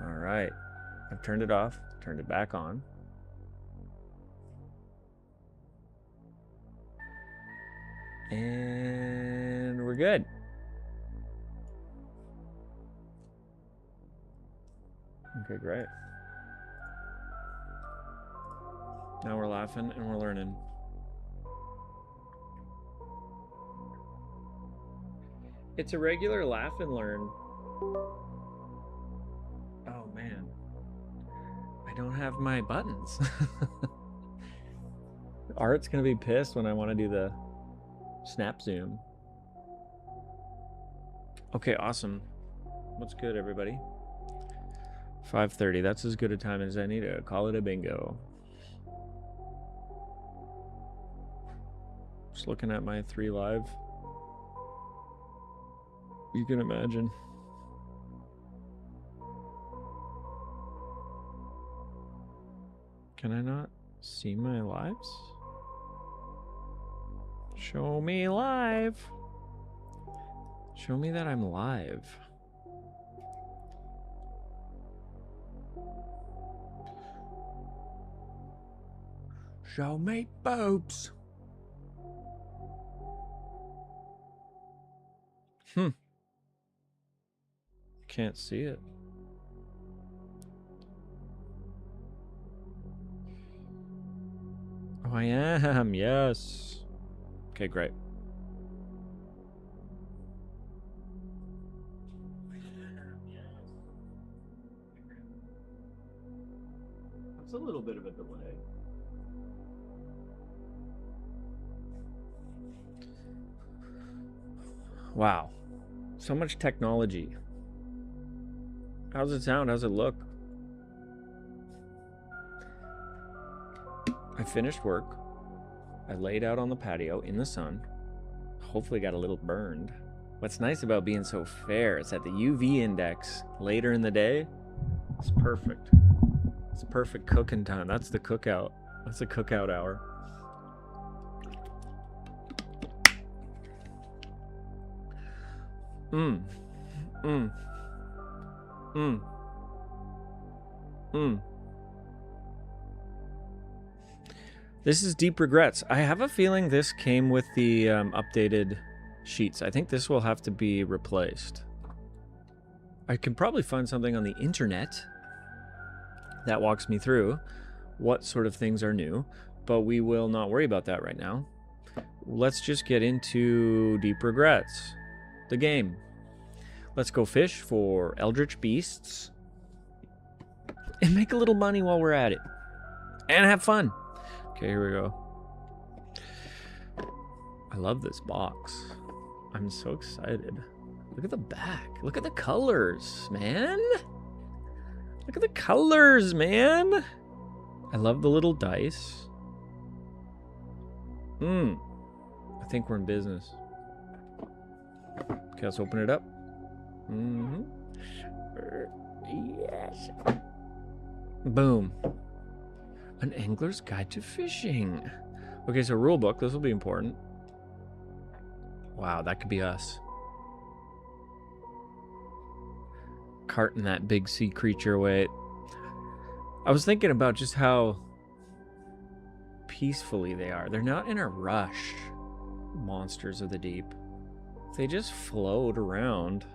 All right. I've turned it off, turned it back on. And we're good. Okay, great. Now we're laughing and we're learning. It's a regular laugh and learn. Oh, man. I don't have my buttons. Art's gonna be pissed when I want to do the snap zoom. Okay, awesome. What's good, everybody? 5:30. That's as good a time as any to call it a bingo. Just looking at my 3 live. You can imagine. Can I not see my lives? Show me live. Show me that I'm live. Show me boobs. Can't see it. Oh, I am. Yes. Okay, great. That's a little bit of a delay. Wow. So much technology. How's it sound? How's it look? I finished work. I laid out on the patio in the sun. Hopefully got a little burned. What's nice about being so fair is that the UV index later in the day is perfect. It's perfect cooking time. That's the cookout. That's the cookout hour. This is Deep Regrets. I have a feeling this came with the updated sheets. I think this will have to be replaced. I can probably find something on the internet that walks me through what sort of things are new, but we will not worry about that right now. Let's just get into Deep Regrets, the game. Let's go fish for eldritch beasts and make a little money while we're at it and have fun. Okay, here we go. I love this box. I'm so excited. Look at the back. Look at the colors, man. Look at the colors, man. I love the little dice. I think we're in business. Okay, let's open it up. Yes. Boom. An angler's guide to fishing. Okay, so rule book. This will be important. Wow, that could be us. Carting that big sea creature away. I was thinking about just how peacefully they are. They're not in a rush, monsters of the deep. They just float around.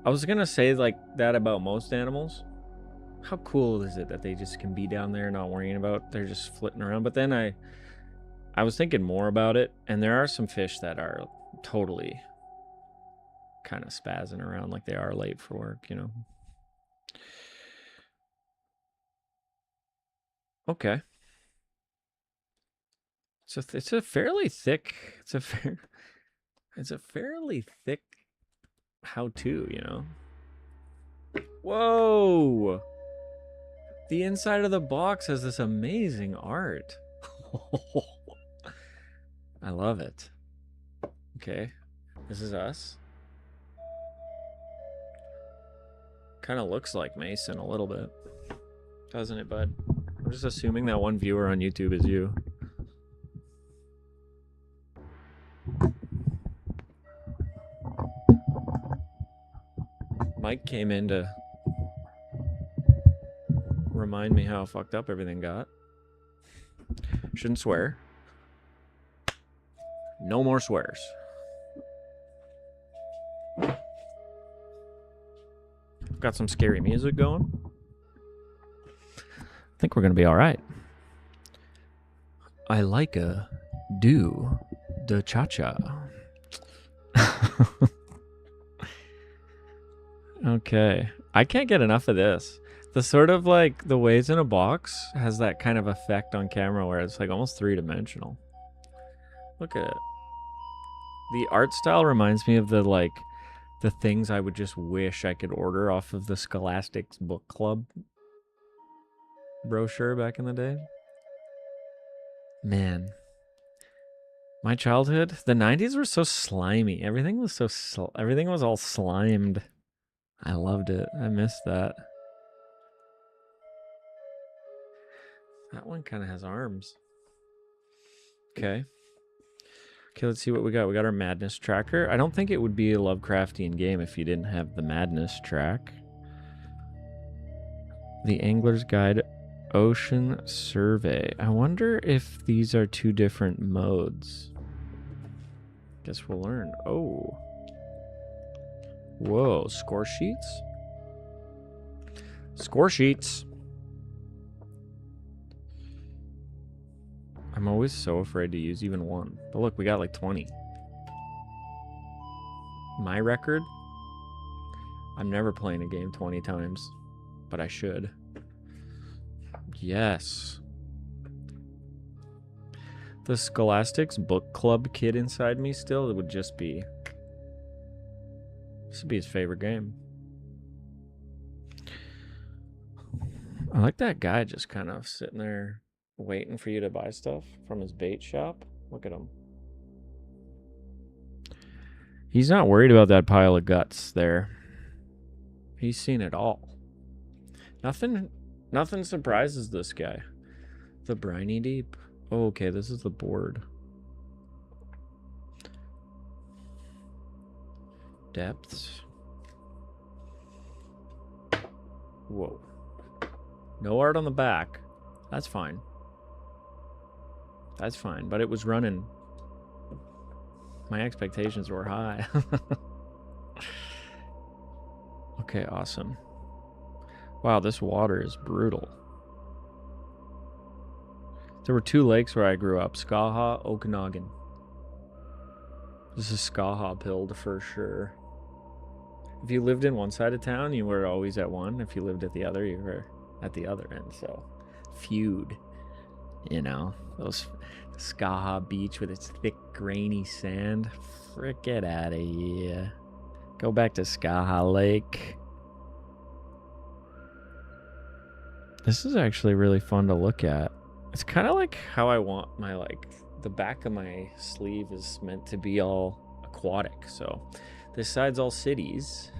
I was gonna say like that about most animals. How cool is it that they just can be down there not worrying about, they're just flitting around. But then I was thinking more about it, and there are some fish that are totally kind of spazzing around like they are late for work, you know. Okay. So it's a fairly thick, it's a fairly thick how-to, you know. Whoa! The inside of the box has this amazing art. I love it. Okay, this is us. Kind of looks like Mason a little bit, doesn't it, bud? I'm just assuming that one viewer on YouTube is you. Mike came in to remind me how fucked up everything got. Shouldn't swear. No more swears. Got some scary music going. I think we're gonna be all right. I like a do the cha-cha. Okay. I can't get enough of this. The sort of like the ways in a box has that kind of effect on camera where it's like almost three-dimensional. Look at it. The art style reminds me of the things I would just wish I could order off of the Scholastic's book club brochure back in the day. Man. My childhood, the 90s were so slimy. Everything was everything was all slimed. I loved it. I missed that. That one kind of has arms. Okay. Okay, let's see what we got. We got our madness tracker. I don't think it would be a Lovecraftian game if you didn't have the madness track. The Angler's Guide Ocean Survey. I wonder if these are two different modes. Guess we'll learn. Oh. Whoa, score sheets? Score sheets. I'm always so afraid to use even one. But look, we got like 20. My record? I'm never playing a game 20 times, but I should. Yes. The Scholastic's book club kid inside me still, it would just be... This would be his favorite game. I like that guy just kind of sitting there waiting for you to buy stuff from his bait shop. Look at him. He's not worried about that pile of guts there. He's seen it all. Nothing surprises this guy. The briny deep. Oh, okay, this is the board. Depths. Whoa. No art on the back. That's fine. That's fine, but it was running. My expectations were high. Okay, awesome. Wow, this water is brutal. There were two lakes where I grew up, Skaha, Okanagan. This is Skaha pilled for sure. If you lived in one side of town, you were always at one. If you lived at the other, you were at the other end. So, feud. You know, those Skaha beach with its thick, grainy sand. Frick it out of here. Go back to Skaha Lake. This is actually really fun to look at. It's kind of like how I want my, the back of my sleeve is meant to be all aquatic. So this side's all cities.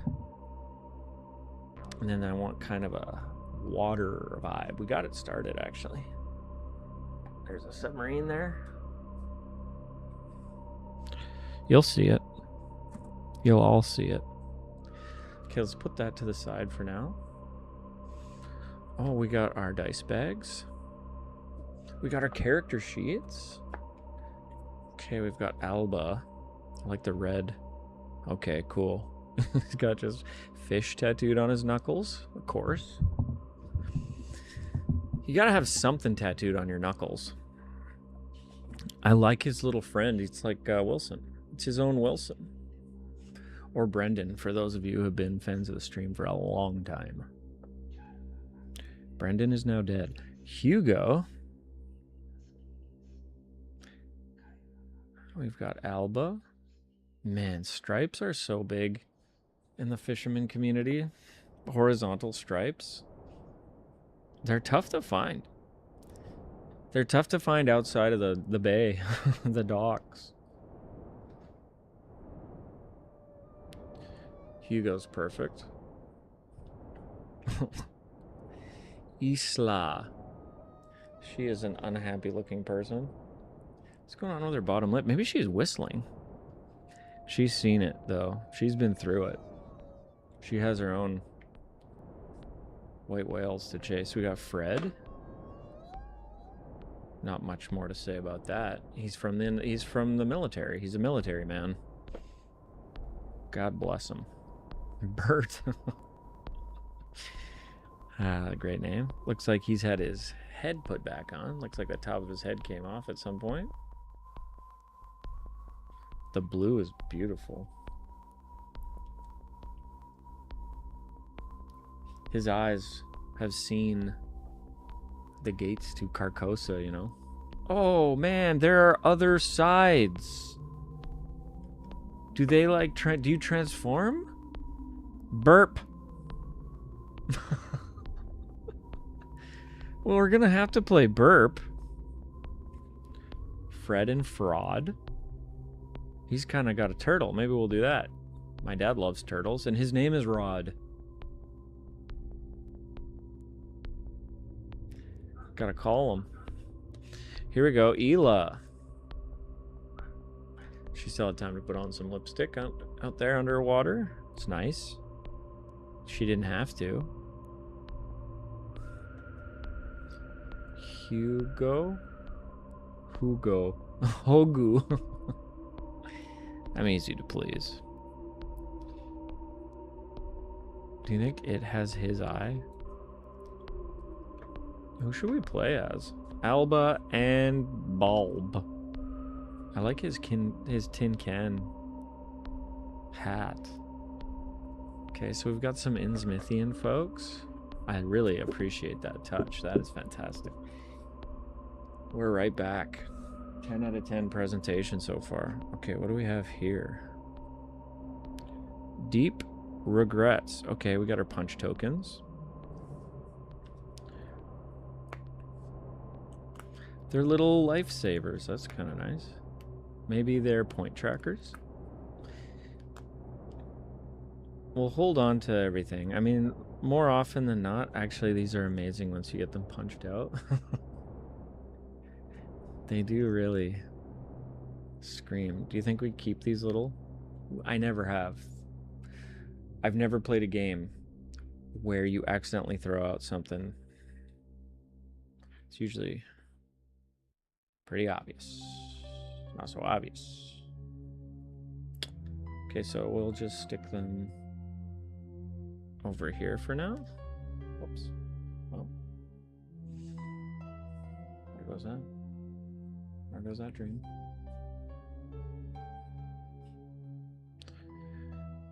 And then I want kind of a water vibe. We got it started, actually. There's a submarine there. You'll see it. You'll all see it. Okay, let's put that to the side for now. Oh, we got our dice bags. We got our character sheets. Okay, we've got Alba. I like the red. Okay, cool. He's got just fish tattooed on his knuckles, of course. You gotta have something tattooed on your knuckles. I like his little friend. It's like Wilson. It's his own Wilson. Or Brendan, for those of you who have been fans of the stream for a long time. Brendan is now dead. Hugo. We've got Alba. Man, stripes are so big in the fisherman community. Horizontal stripes. They're tough to find. They're tough to find outside of the bay, the docks. Hugo's perfect. Isla. She is an unhappy looking person. What's going on with her bottom lip? Maybe she's whistling. She's seen it, though. She's been through it. She has her own white whales to chase. We got Fred. Not much more to say about that. He's from the military. He's a military man. God bless him. Bert. Great name. Looks like he's had his head put back on. Looks like the top of his head came off at some point. The blue is beautiful. His eyes have seen the gates to Carcosa, you know. Oh man, there are other sides. Do they like do you transform? Burp. Well, we're gonna have to play Burp. Fred and Fraud. He's kind of got a turtle. Maybe we'll do that. My dad loves turtles, and his name is Rod. Gotta call him. Here we go, Ela. She still had time to put on some lipstick out there underwater. It's nice. She didn't have to. Hugo. Hogu. I'm easy to please. Do you think it has his eye? Who should we play as? Alba and Bulb. I like his tin can hat. Okay, so we've got some Innsmithian folks. I really appreciate that touch. That is fantastic. We're right back. 10 out of 10 presentation so far. Okay, what do we have here? Deep Regrets. Okay, we got our punch tokens. They're little lifesavers. That's kind of nice. Maybe they're point trackers. We'll hold on to everything. I mean, more often than not, actually, these are amazing once you get them punched out. They do really scream. Do you think we'd keep these little? I never have. I've never played a game where you accidentally throw out something. It's usually pretty obvious. Not so obvious. Okay, so we'll just stick them over here for now. Whoops. Well, there goes that. There goes that dream.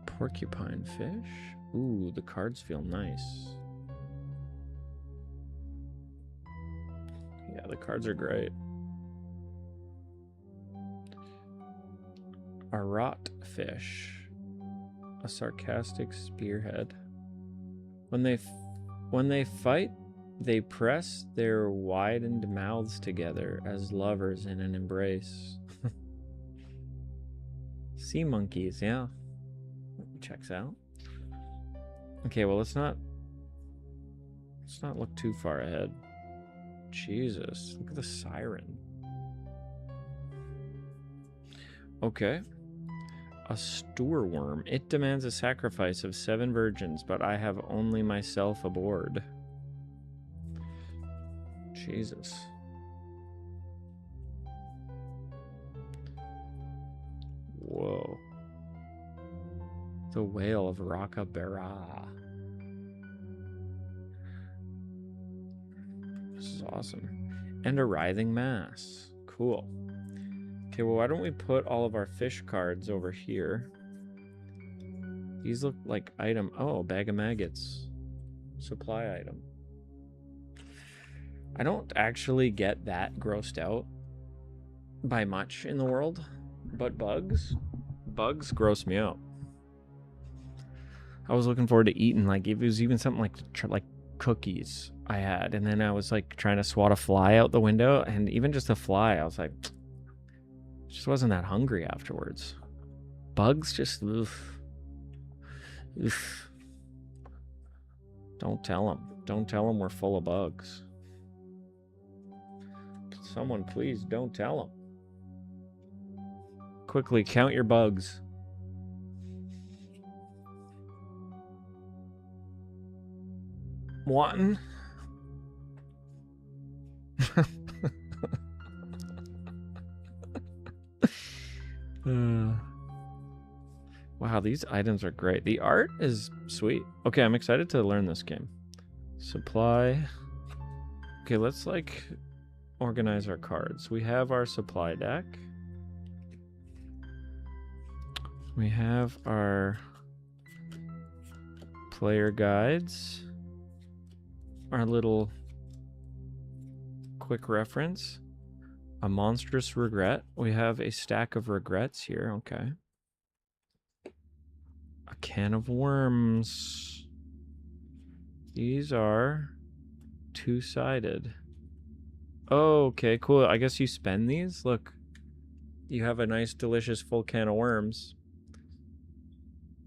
Porcupine fish. Ooh, the cards feel nice. Yeah, the cards are great. Errata fish. A sarcastic spearhead. When they fight, they press their widened mouths together as lovers in an embrace. Sea monkeys, yeah. Checks out. Okay, well, let's not look too far ahead. Jesus, look at the siren. Okay. A stoorworm. It demands a sacrifice of 7 virgins, but I have only myself aboard. Jesus. Whoa. The Whale of Rockabera. This is awesome. And a Writhing Mass. Cool. Okay, well, why don't we put all of our fish cards over here? These look like item. Oh, bag of maggots. Supply item. I don't actually get that grossed out by much in the world, but bugs gross me out. I was looking forward to eating, like, if it was even something like cookies I had, and then I was like trying to swat a fly out the window, and even just a fly, I was like, just wasn't that hungry afterwards. Bugs just, oof. Oof. Don't tell them we're full of bugs. Someone please don't tell them. Quickly count your bugs. Wanton. Wow, these items are great. The art is sweet. Okay, I'm excited to learn this game. Supply. Okay, let's like organize our cards. We have our supply deck. We have our player guides. Our little quick reference. A monstrous regret. We have a stack of regrets here. Okay. A can of worms. These are two-sided. Oh, okay, cool. I guess you spend these? Look. You have a nice, delicious, full can of worms.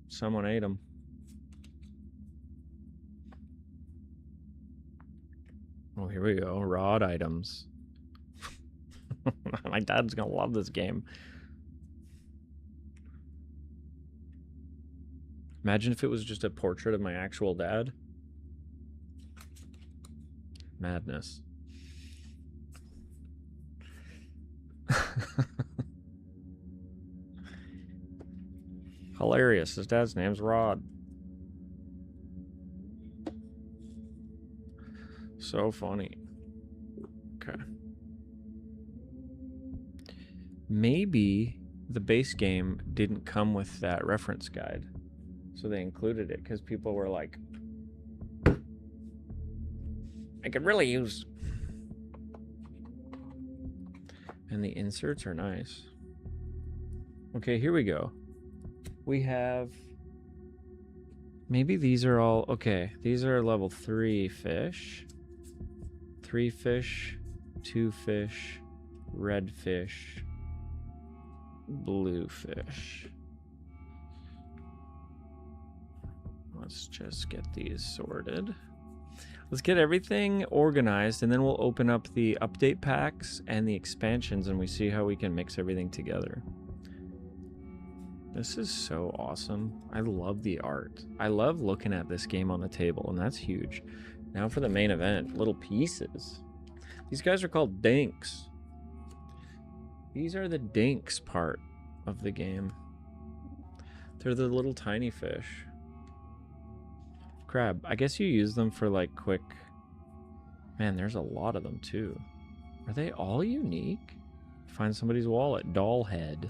Someone ate them. Oh, here we go. Rod items. My dad's gonna love this game. Imagine if it was just a portrait of my actual dad. Madness. Hilarious. His dad's name's Rod. So funny. Okay. Maybe the base game didn't come with that reference guide. So they included it because people were like, I could really use. And the inserts are nice. Okay, here we go. We have. Maybe these are all. Okay, these are level 3 fish. 3 fish, 2 fish, red fish, blue fish. Let's just get these sorted. Let's get everything organized, and then we'll open up the update packs and the expansions, and we see how we can mix everything together. This is so awesome. I love the art. I love looking at this game on the table, and that's huge. Now for the main event, little pieces. These guys are called dinks. These are the dinks part of the game. They're the little tiny fish. Crab. I guess you use them for like quick. Man, there's a lot of them too. Are they all unique? Find somebody's wallet. Doll head.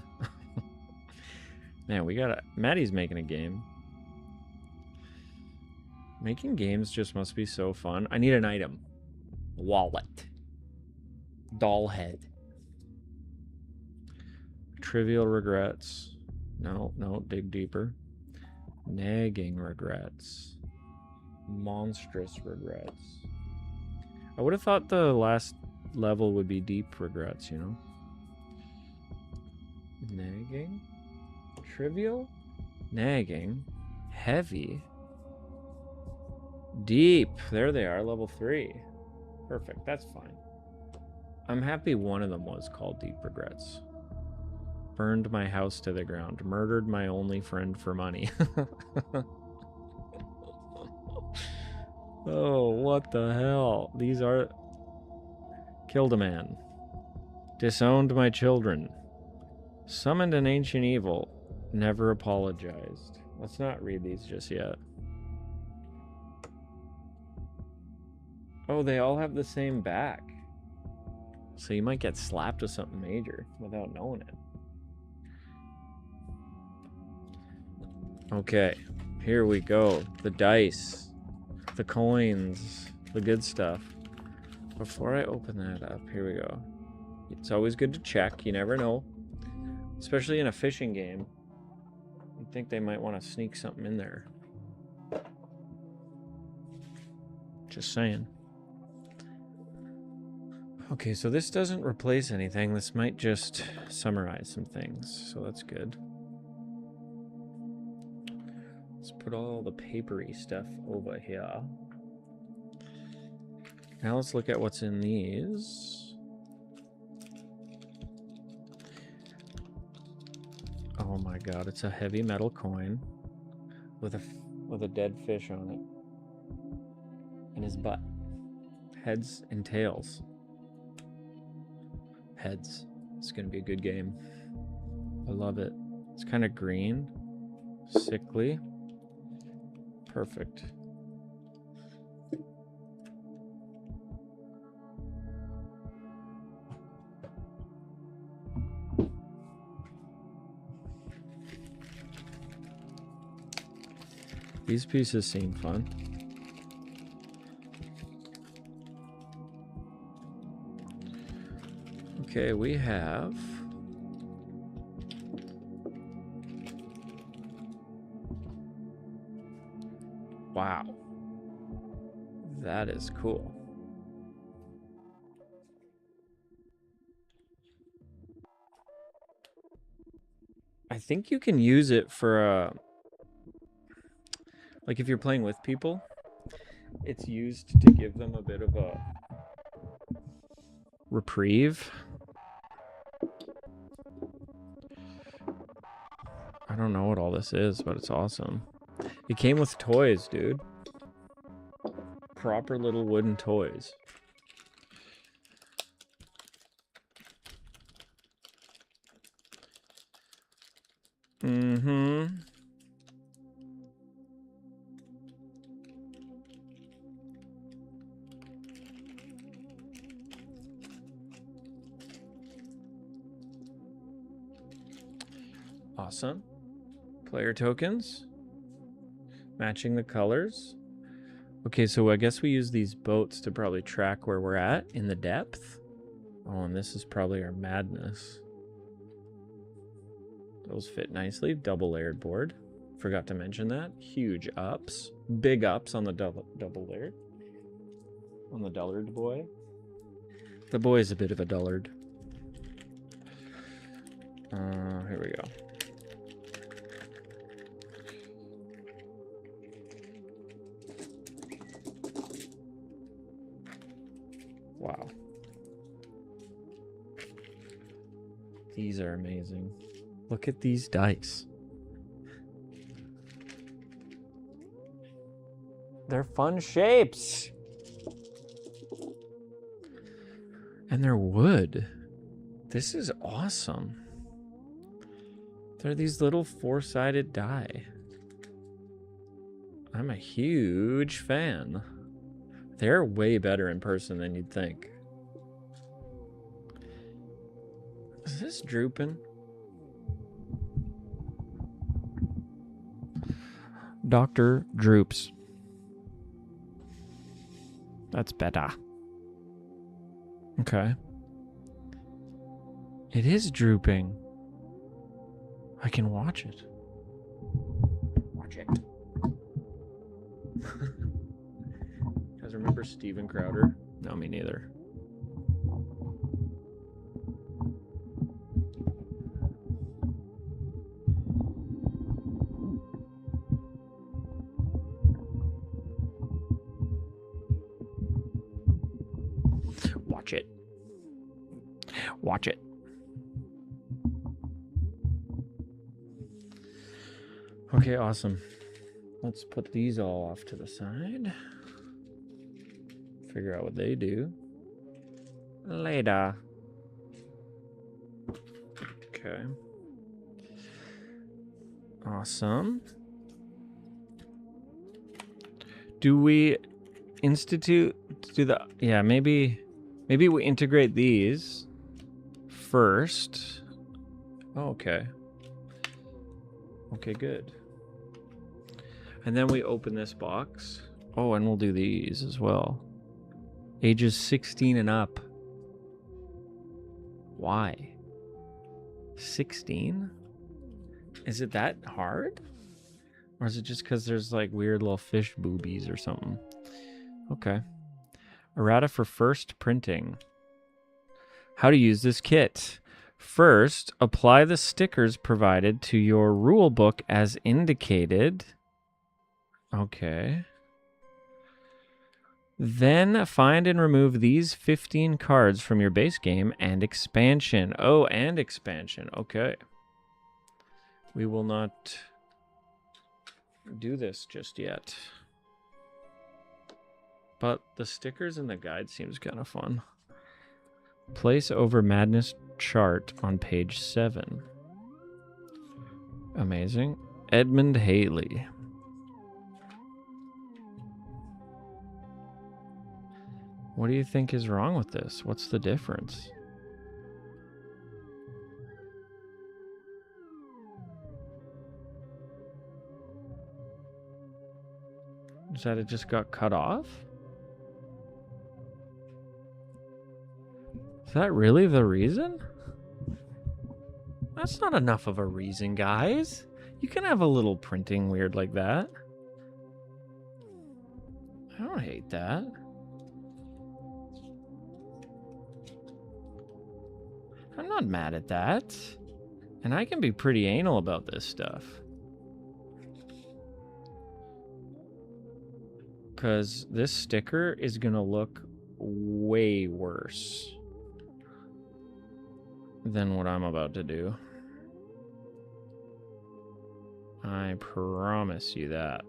Man, we gotta. Maddie's making a game. Making games just must be so fun. I need an item. Wallet. Doll head. Trivial regrets. No, dig deeper. Nagging regrets. Monstrous regrets. I would have thought the last level would be deep regrets, you know? Nagging? Trivial? Nagging? Heavy? Deep. There they are, level 3. Perfect, that's fine. I'm happy one of them was called Deep Regrets. Burned my house to the ground. Murdered my only friend for money. Oh, what the hell? These are... Killed a man. Disowned my children. Summoned an ancient evil. Never apologized. Let's not read these just yet. Oh, they all have the same back. So you might get slapped with something major without knowing it. Okay, here we go. The dice, the coins, the good stuff. Before I open that up, here we go. It's always good to check. You never know. Especially in a fishing game. You'd think they might want to sneak something in there. Just saying. Okay, so this doesn't replace anything. This might just summarize some things, so that's good. Let's put all the papery stuff over here. Now let's look at what's in these. Oh my god, it's a heavy metal coin with a dead fish on it. And his butt. Heads and tails. Heads. It's going to be a good game. I love it. It's kind of green. Sickly. Perfect. These pieces seem fun. Okay, we have... Wow. That is cool. I think you can use it for like if you're playing with people, it's used to give them a bit of a reprieve. I don't know what all this is, but it's awesome. It came with toys, dude. Proper little wooden toys. Mm-hmm. Awesome. Player tokens. Matching the colors. Okay, so I guess we use these boats to probably track where we're at in the depth. Oh, and this is probably our madness. Those fit nicely. Double layered board. Forgot to mention that. Huge ups. Big ups on the double layered. On the dullard boy. The boy is a bit of a dullard. Here we go. Wow. These are amazing. Look at these dice. They're fun shapes. And they're wood. This is awesome. They're these little four-sided die. I'm a huge fan. They're way better in person than you'd think. Is this drooping? Dr. Droops. That's better. Okay. It is drooping. I can watch it. Watch it. You guys remember Steven Crowder? No, me neither. Watch it. Watch it. Okay, awesome. Let's put these all off to the side. Figure out what they do later. Okay. Awesome. Do we institute do the maybe we integrate these first. Oh, okay. Okay, good. And then we open this box. Oh, and we'll do these as well. Ages 16 and up. Why? 16? Is it that hard? Or is it just because there's like weird little fish boobies or something? Okay. Errata for first printing. How to use this kit. First, apply the stickers provided to your rule book as indicated. Okay. Then find and remove these 15 cards from your base game and expansion. Oh, and expansion. Okay. We will not do this just yet. But the stickers in the guide seems kind of fun. Place over madness chart on page 7. Amazing. Edmund Haley. What do you think is wrong with this? What's the difference? Is that it just got cut off? Is that really the reason? That's not enough of a reason, guys. You can have a little printing weird like that. I don't hate that. I'm not mad at that. And I can be pretty anal about this stuff. Because this sticker is going to look way worse than what I'm about to do. I promise you that.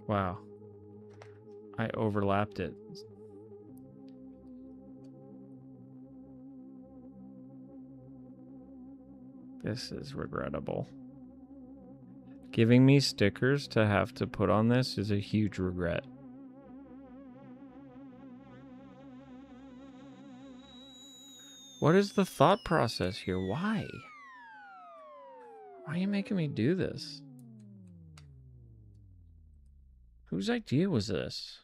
Wow. I overlapped it. This is regrettable. Giving me stickers to have to put on this is a huge regret. What is the thought process here? Why? Why are you making me do this? Whose idea was this?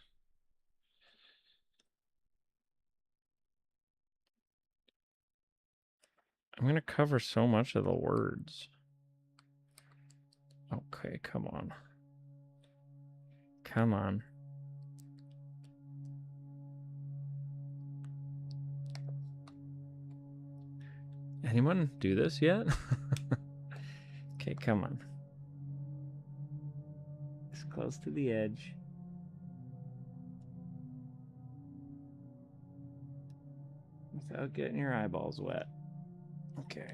I'm going to cover so much of the words. Okay, come on. Come on. Anyone do this yet? Okay, come on. It's close to the edge. Without getting your eyeballs wet. Okay.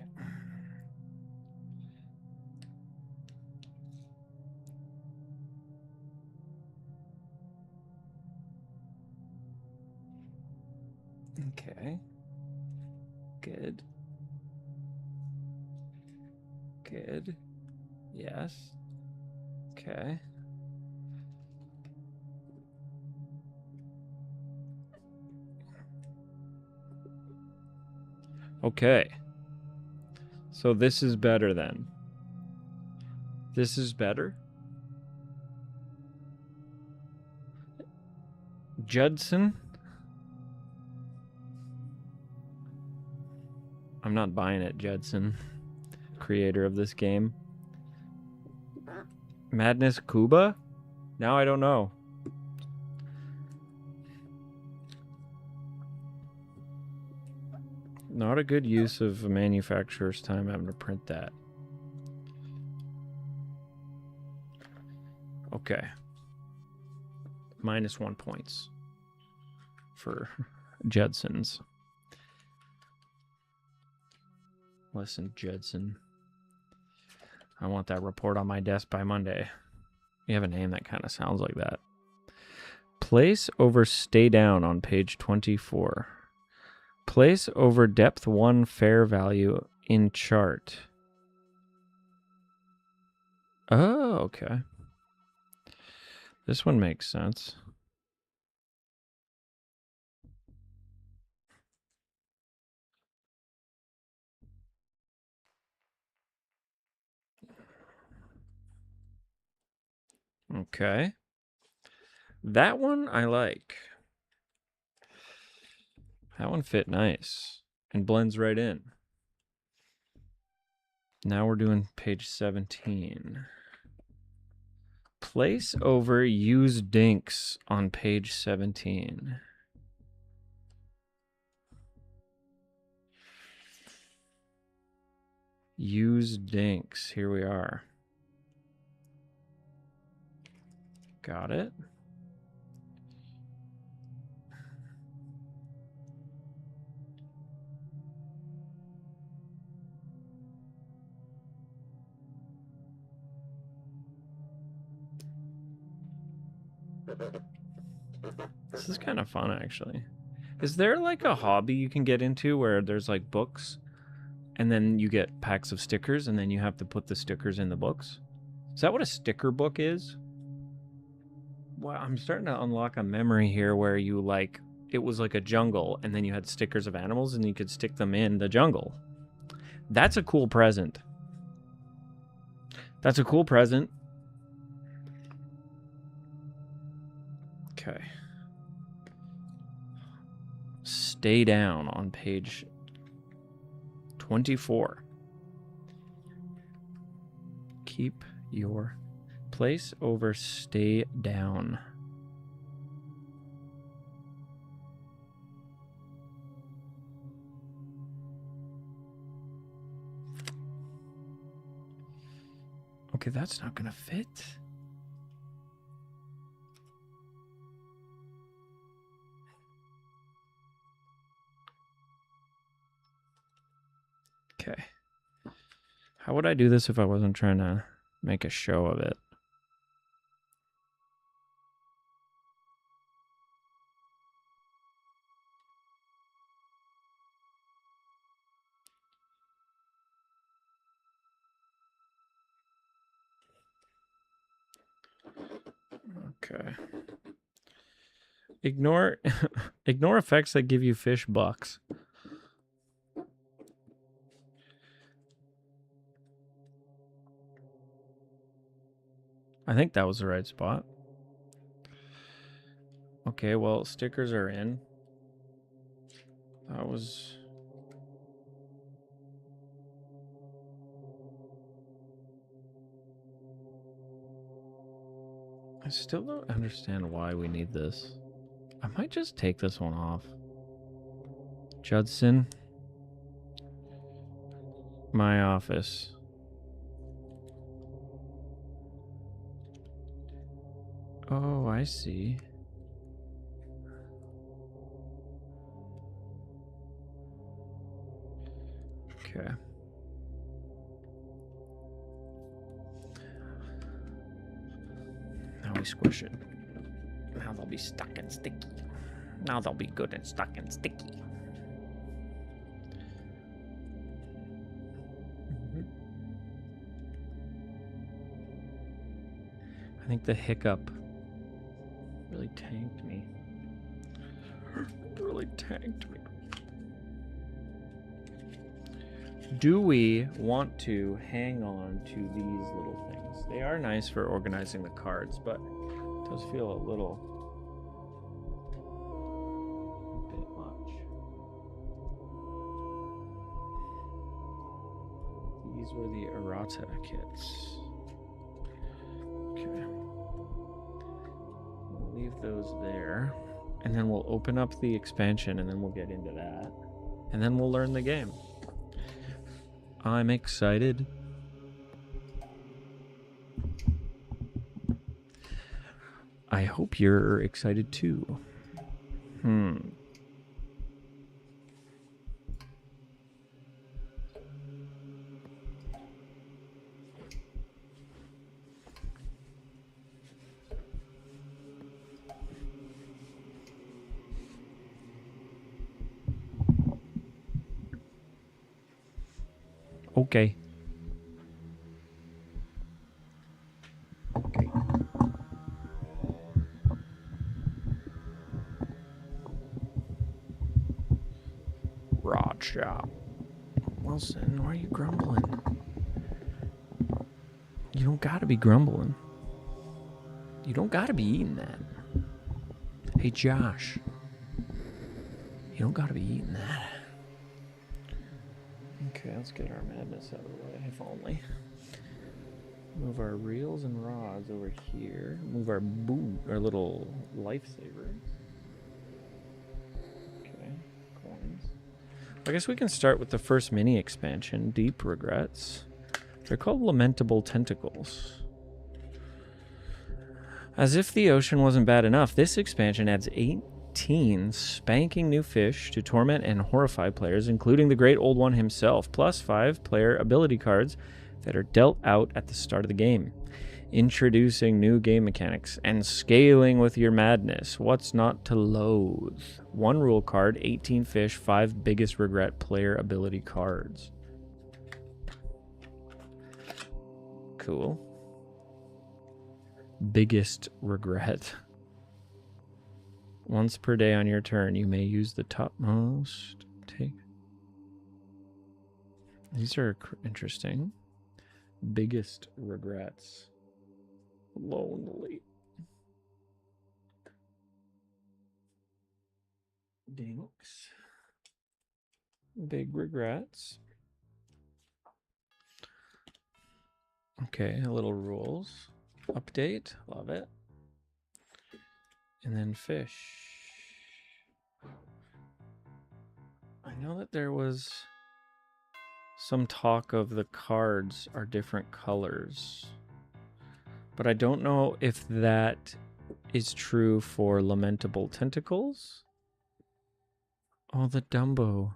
Okay. Good. Good. Yes. Okay. Okay. So this is better then. This is better. Judson. I'm not buying it, Judson. Creator of this game. Madness Cuba? Now I don't know. Not a good use of a manufacturer's time having to print that. Okay. -1 points for Judsons. Listen, Judson. I want that report on my desk by Monday. You have a name that kind of sounds like that. Place over stay down on page 24. Place over depth 1 fair value in chart. Oh, okay. This one makes sense. Okay. That one I like. That one fit nice and blends right in. Now we're doing page 17. Place over use dinks on page 17. Use dinks. Here we are. Got it. This is kind of fun, actually. Is there like a hobby you can get into where there's like books and then you get packs of stickers and then you have to put the stickers in the books? Is that what a sticker book is? Well, I'm starting to unlock a memory here where you like, it was like a jungle and then you had stickers of animals and you could stick them in the jungle. That's a cool present. That's a cool present. Okay. Stay down on page 24. Keep your place over stay down. Okay, that's not gonna fit. Okay. How would I do this if I wasn't trying to make a show of it? Okay. Ignore ignore effects that give you fish bucks. I think that was the right spot. Okay, well, stickers are in. That was... I still don't understand why we need this. I might just take this one off. Judson. My office. Oh, I see. Okay. Now we squish it. Now they'll be stuck and sticky. Now they'll be good and stuck and sticky. I think the hiccup really tanked me. It really tanked me. Do we want to hang on to these little things? They are nice for organizing the cards, but it does feel a little bit much. These were the errata kits. Okay. We'll leave those there. And then we'll open up the expansion and then we'll get into that. And then we'll learn the game. I'm excited. I hope you're excited too. Okay. Okay. Roger. Wilson, why are you grumbling? You don't gotta be grumbling. You don't gotta be eating that. Hey, Josh. You don't gotta be eating that. Okay, let's get our madness out of the way, if only. Move our reels and rods over here. Move our little lifesavers. Okay, coins. I guess we can start with the first mini expansion, Deep Regrets. They're called Lamentable Tentacles. As if the ocean wasn't bad enough, this expansion adds 18 spanking new fish to torment and horrify players, including the great old one himself, plus 5 player ability cards that are dealt out at the start of the game. Introducing new game mechanics and scaling with your madness. What's not to loathe? 1 rule card, 18 fish, 5 biggest regret player ability cards. Cool. Biggest regret. Once per day on your turn, you may use the topmost. Take. These are interesting. Biggest regrets. Lonely. Dinks. Big regrets. Okay, a little rules. Update. Love it. And then fish. I know that there was some talk of the cards are different colors, but I don't know if that is true for Lamentable Tentacles. Oh, the Dumbo.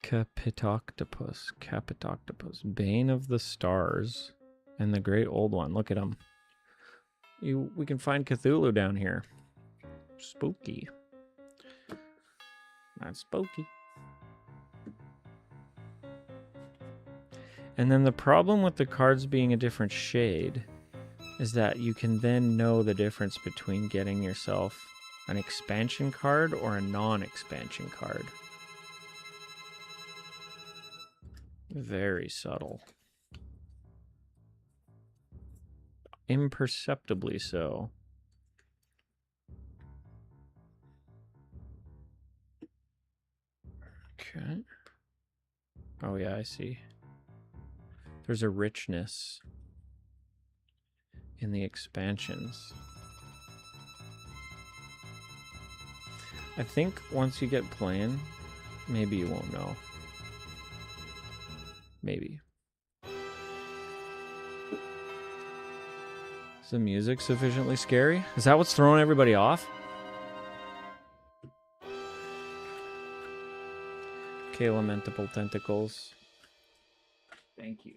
Capitoctopus, Bane of the Stars, and the Great Old One. Look at him. We can find Cthulhu down here. Spooky. Not spooky. And then the problem with the cards being a different shade is that you can then know the difference between getting yourself an expansion card or a non-expansion card. Very subtle. Imperceptibly so. Okay. Oh yeah, I see. There's a richness in the expansions. I think once you get playing, maybe you won't know. Maybe. Is the music sufficiently scary? Is that what's throwing everybody off? Okay, Lamentable Tentacles. Thank you.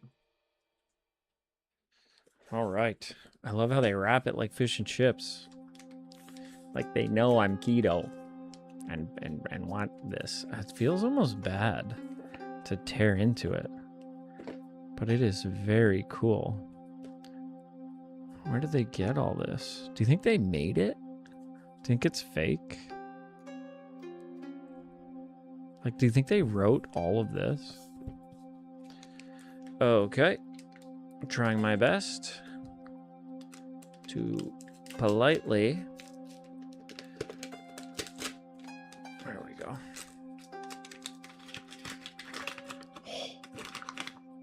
All right. I love how they wrap it like fish and chips. Like they know I'm keto and want this. It feels almost bad to tear into it. But it is very cool. Where did they get all this? Do you think they made it? Do you think it's fake? Like, do you think they wrote all of this? Okay. I'm trying my best to politely... There we go.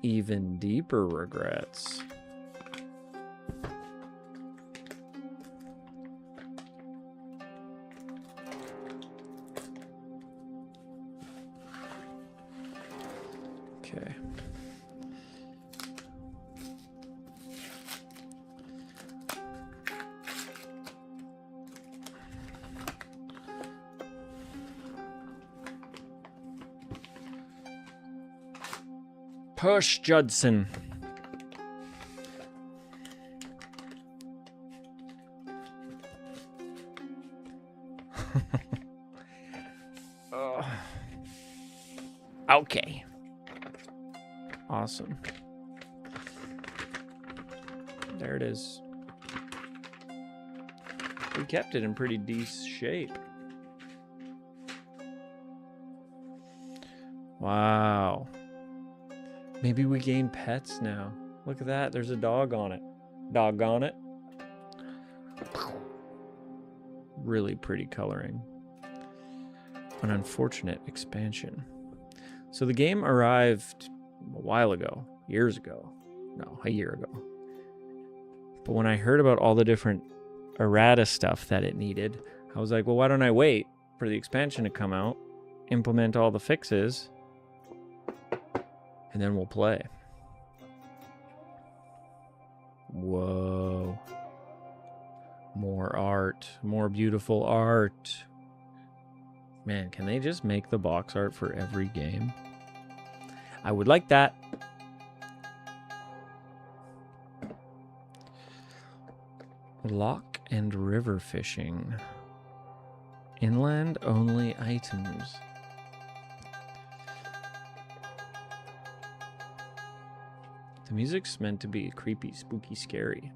Even deeper regrets. Okay. Push Judson. Okay. Awesome. There it is. We kept it in pretty decent shape. Wow. Maybe we gain pets now. Look at that. There's a dog on it. Doggone it. Really pretty coloring. An unfortunate expansion. So the game arrived a while ago. Years ago. No, a year ago. But when I heard about all the different errata stuff that it needed, I was like, well, why don't I wait for the expansion to come out, implement all the fixes, and then we'll play. Whoa. More art. More beautiful art. Man, can they just make the box art for every game? I would like that. Lock and river fishing. Inland only items. The music's meant to be creepy, spooky, scary.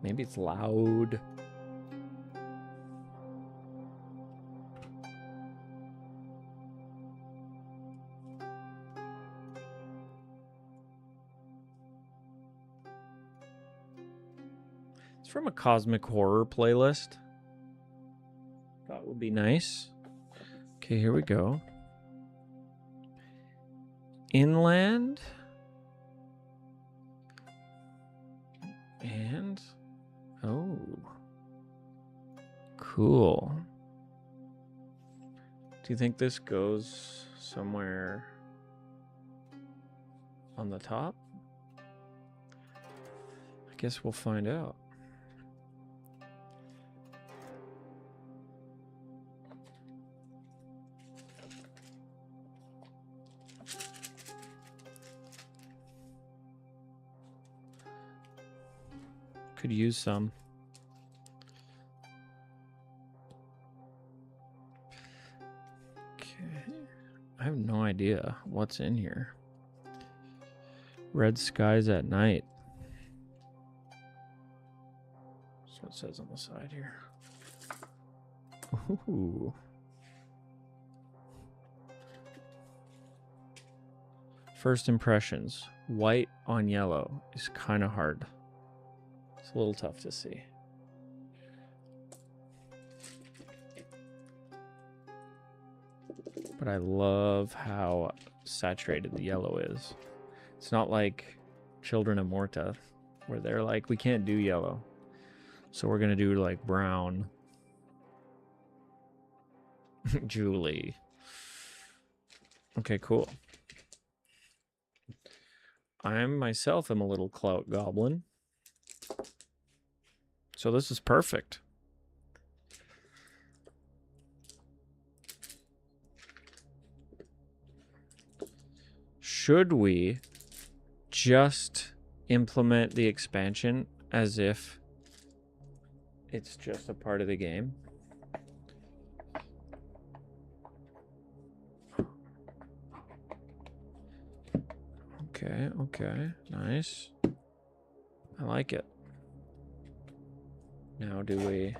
Maybe it's loud. It's from a cosmic horror playlist. That would be nice. Okay, here we go. Inland. And... oh. Cool. Do you think this goes somewhere on the top? I guess we'll find out. Could use some. Okay. I have no idea what's in here. Red skies at night. That's what it says on the side here. Ooh. First impressions. White on yellow is kind of hard. It's a little tough to see. But I love how saturated the yellow is. It's not like Children of Morta, where they're like, we can't do yellow. So we're going to do like brown. Julie. Okay, cool. I myself am a little clout goblin. So this is perfect. Should we just implement the expansion as if it's just a part of the game? Okay, okay, nice. I like it. Now do we...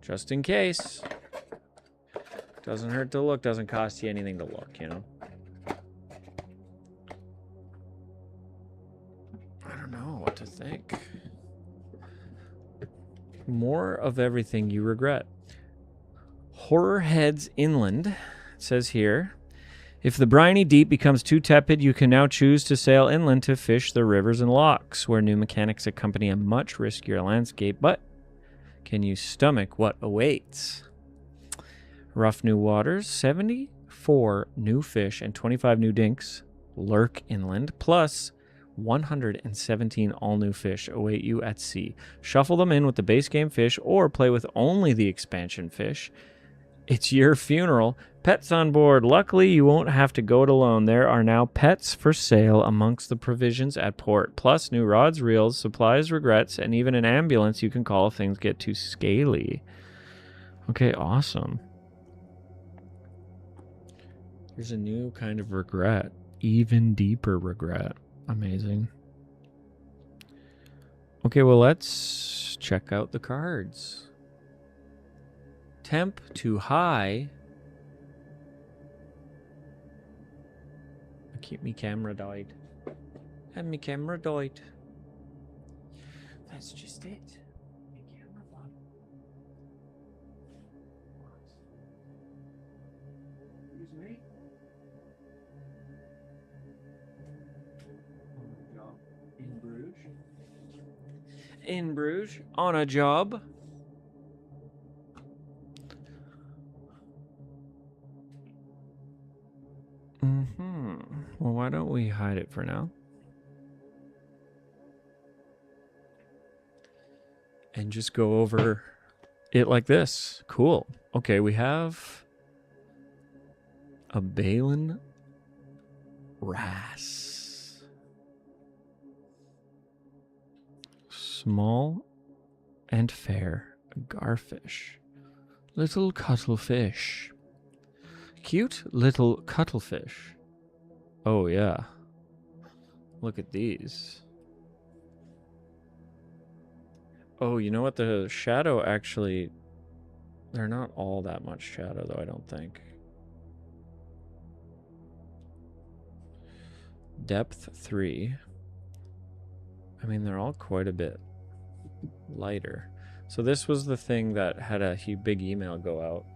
just in case. Doesn't hurt to look, doesn't cost you anything to look, you know? I don't know what to think. More of everything you regret. Horror heads inland, it says here. If the briny deep becomes too tepid, you can now choose to sail inland to fish the rivers and locks, where new mechanics accompany a much riskier landscape. But can you stomach what awaits? Rough new waters, 74 new fish and 25 new dinks lurk inland, plus 117 all-new fish await you at sea. Shuffle them in with the base game fish or play with only the expansion fish. It's your funeral. Pets on board. Luckily, you won't have to go it alone. There are now pets for sale amongst the provisions at port. Plus, new rods, reels, supplies, regrets, and even an ambulance you can call if things get too scaly. Okay, awesome. Here's a new kind of regret. Even deeper regret. Amazing. Okay, well, let's check out the cards. Temp to high. Me camera died. And me camera died. That's just it. Me camera died. Excuse me? On a job in Bruges. In Bruges, on a job. Well, why don't we hide it for now? And just go over it like this. Cool. Okay, we have A Balin wrasse. Small and fair, a garfish. Little cuttlefish. Cute little cuttlefish. Oh, yeah. Look at these. Oh, you know what? The shadow actually... They're not all that much shadow, though, I don't think. Depth 3. I mean, they're all quite a bit lighter. So this was the thing that had a big email go out.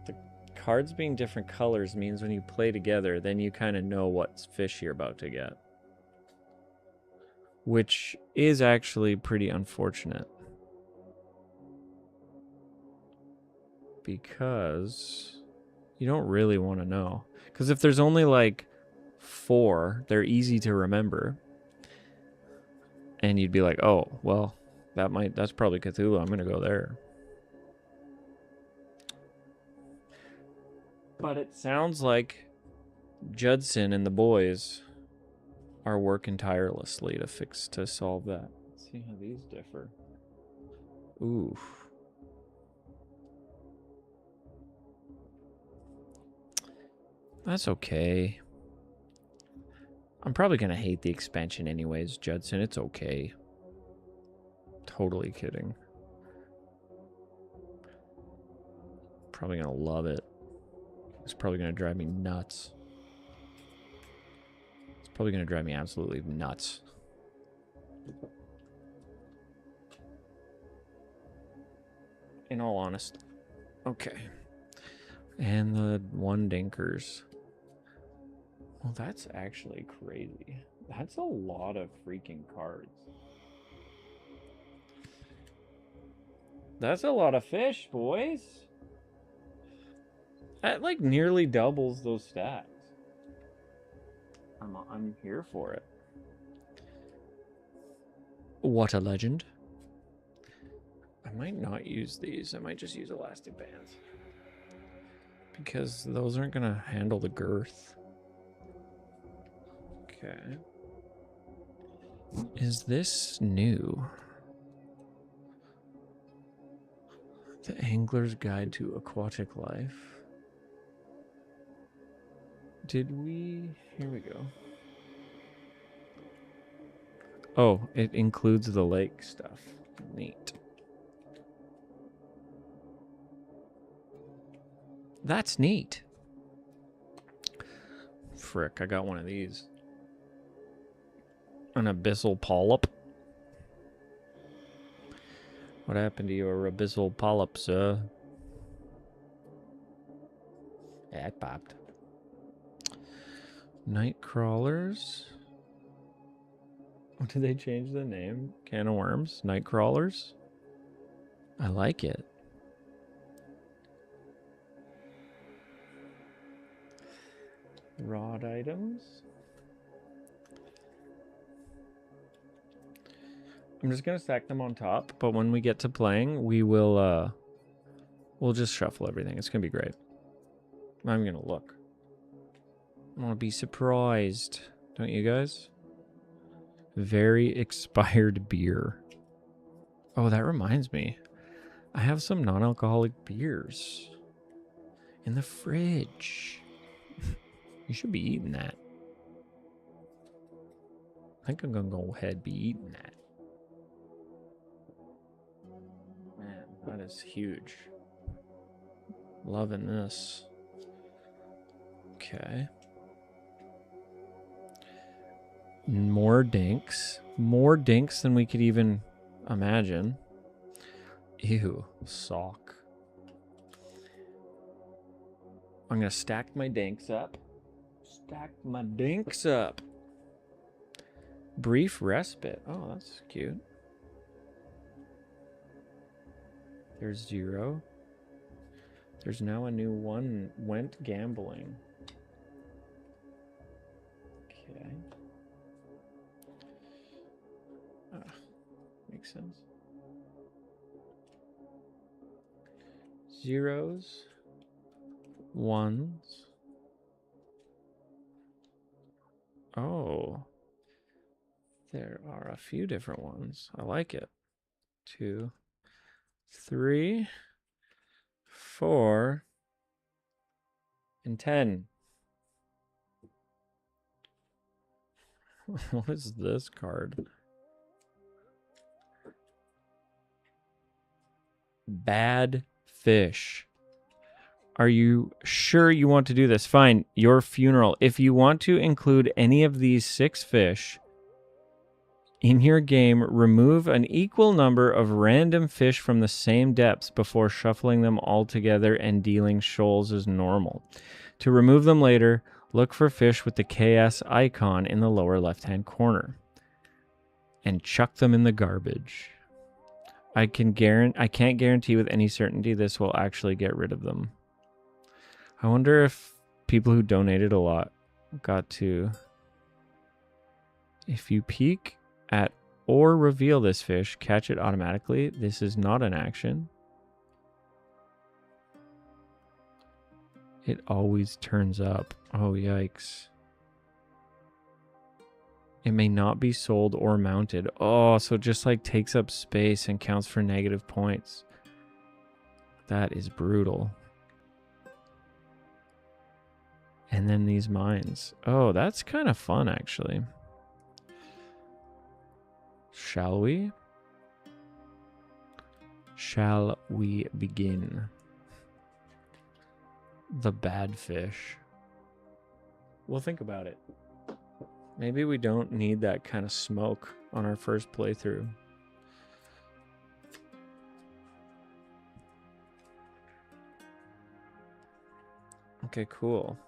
The cards being different colors means when you play together, then you kind of know what fish you're about to get. Which is actually pretty unfortunate. Because you don't really want to know. Because if there's only like 4, they're easy to remember. And you'd be like, oh, well, that's probably Cthulhu. I'm going to go there. But it sounds like Judson and the boys are working tirelessly to solve that. Let's see how these differ. Ooh. That's okay. I'm probably going to hate the expansion anyways, Judson. It's okay. Totally kidding. Probably going to love it. It's probably going to drive me nuts. It's probably going to drive me absolutely nuts. In all honesty. Okay. And the one dinkers. Well, that's actually crazy. That's a lot of freaking cards. That's a lot of fish, boys. That like nearly doubles those stats. I'm here for it. What a legend. I might not use these. I might just use elastic bands. Because those aren't going to handle the girth. Okay. Is this new? The Angler's Guide to Aquatic Life. Did we... Here we go. Oh, it includes the lake stuff. Neat. That's neat. Frick, I got one of these. An abyssal polyp. What happened to your abyssal polyp, sir? Yeah, it popped. Night crawlers. Did they change the name? Can of worms? Night crawlers? I like it. Rod items. I'm just gonna stack them on top, but when we get to playing, we'll just shuffle everything. It's gonna be great. I'm gonna look. I want to be surprised, don't you guys? Very expired beer. Oh, that reminds me. I have some non-alcoholic beers in the fridge. You should be eating that. I think I'm gonna go ahead and be eating that. Man, that is huge. Loving this. Okay. More dinks. More dinks than we could even imagine. Ew, sock. I'm gonna stack my dinks up. Stack my dinks up. Brief respite. Oh, that's cute. There's 0. There's now a new one. Went gambling. Okay. Makes sense. 0s. 1s. Oh. There are a few different ones. I like it. 2, 3, 4, and 10. What is this card? Bad fish. Are you sure you want to do this? Fine, your funeral. If you want to include any of these 6 fish in your game, remove an equal number of random fish from the same depths before shuffling them all together and dealing shoals as normal. To remove them later, look for fish with the KS icon in the lower left-hand corner and chuck them in the garbage. I can't guarantee with any certainty this will actually get rid of them. I wonder if people who donated a lot got to... If you peek at or reveal this fish, catch it automatically. This is not an action. It always turns up. Oh, yikes. It may not be sold or mounted. Oh, so it just like takes up space and counts for negative points. That is brutal. And then these mines. Oh, that's kind of fun, actually. Shall we? Shall we begin? The bad fish. We'll think about it. Maybe we don't need that kind of smoke on our first playthrough. Okay, cool.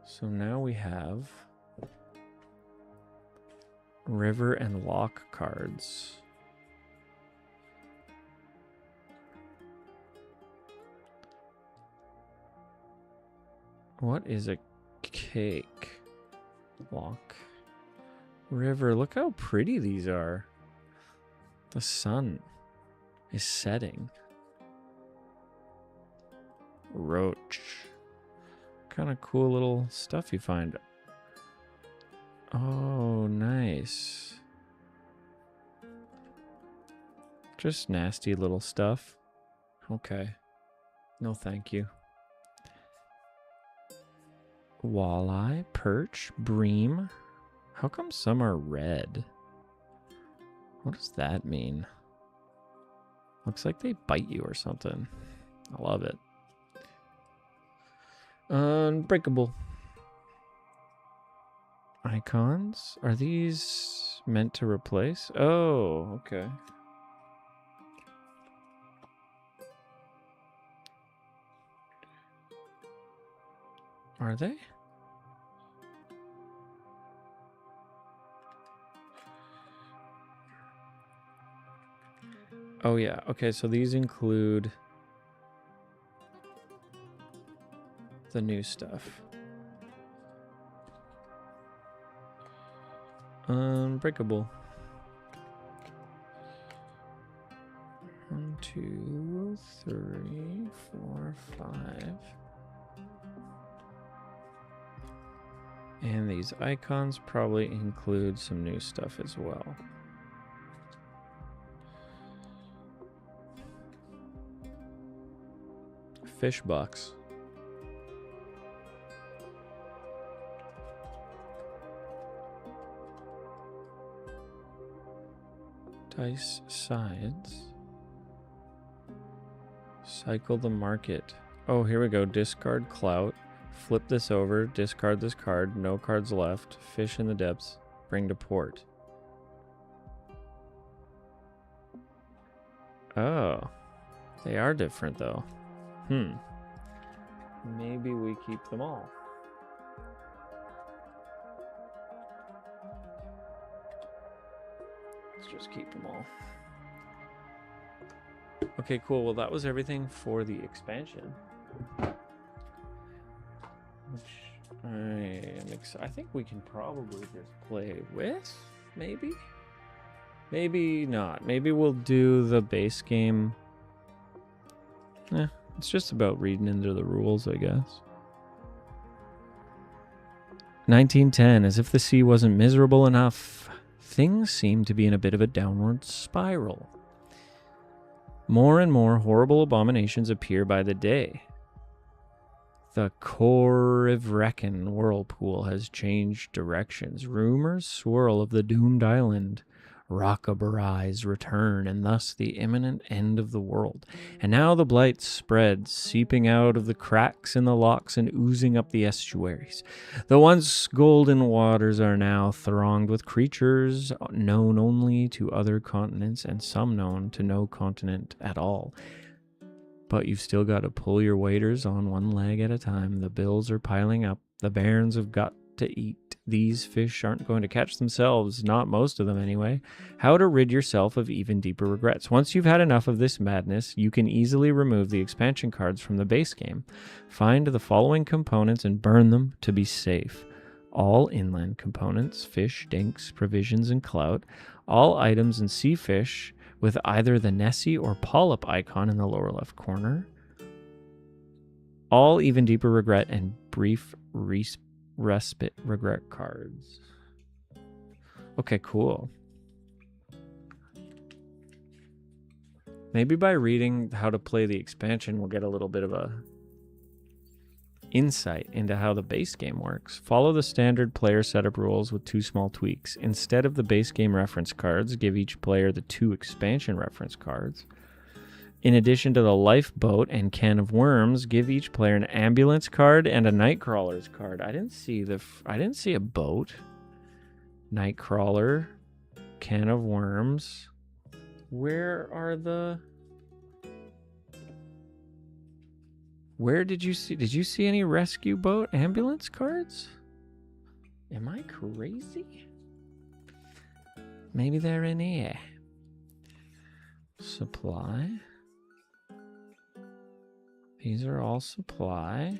So now we have river and lock cards. What is a cake? Lock. River. Look how pretty these are. The sun is setting. Roach. Kind of cool little stuff you find. Oh, nice. Just nasty little stuff. Okay. No, thank you. Walleye, perch, bream. How come some are red? What does that mean? Looks like they bite you or something. I love it. Unbreakable. Icons? Are these meant to replace? Oh, okay. Are they? Oh, yeah. Okay, so these include the new stuff. Unbreakable. 1, 2, 3, 4, 5. And these icons probably include some new stuff as well. Fish box. Dice sides. Cycle the market. Oh, here we go. Discard clout. Flip this over. Discard this card. No cards left. Fish in the depths. Bring to port. Oh. They are different, though. Maybe we keep them all. Let's just keep them all. Okay, cool. Well, that was everything for the expansion. Which I am excited. I think we can probably just play with, maybe? Maybe not. Maybe we'll do the base game. It's just about reading into the rules, I guess. 1910, as if the sea wasn't miserable enough, things seem to be in a bit of a downward spiral. More and more horrible abominations appear by the day. The Korivrekan whirlpool has changed directions. Rumors swirl of the doomed island, Rakabarai's return, and thus the imminent end of the world. And now the blight spreads, seeping out of the cracks in the locks and oozing up the estuaries. The once golden waters are now thronged with creatures known only to other continents, and some known to no continent at all. But you've still got to pull your waders on one leg at a time. The bills are piling up. The bairns have got to eat. These fish aren't going to catch themselves, not most of them anyway. How to rid yourself of even deeper regrets. Once you've had enough of this madness, you can easily remove the expansion cards from the base game. Find the following components and burn them to be safe. All inland components, fish, dinks, provisions, and clout. All items and sea fish with either the Nessie or polyp icon in the lower left corner. All even deeper regret and brief respite regret cards. Okay, cool. Maybe by reading how to play the expansion, we'll get a little bit of a insight into how the base game works. Follow the standard player setup rules with 2 small tweaks. Instead of the base game reference cards, give each player the 2 expansion reference cards. In addition to the lifeboat and can of worms, give each player an ambulance card and a nightcrawler's card. I didn't see a boat. Nightcrawler, can of worms. Where did you see any rescue boat ambulance cards? Am I crazy? Maybe they're in here. Supply. These are all supply.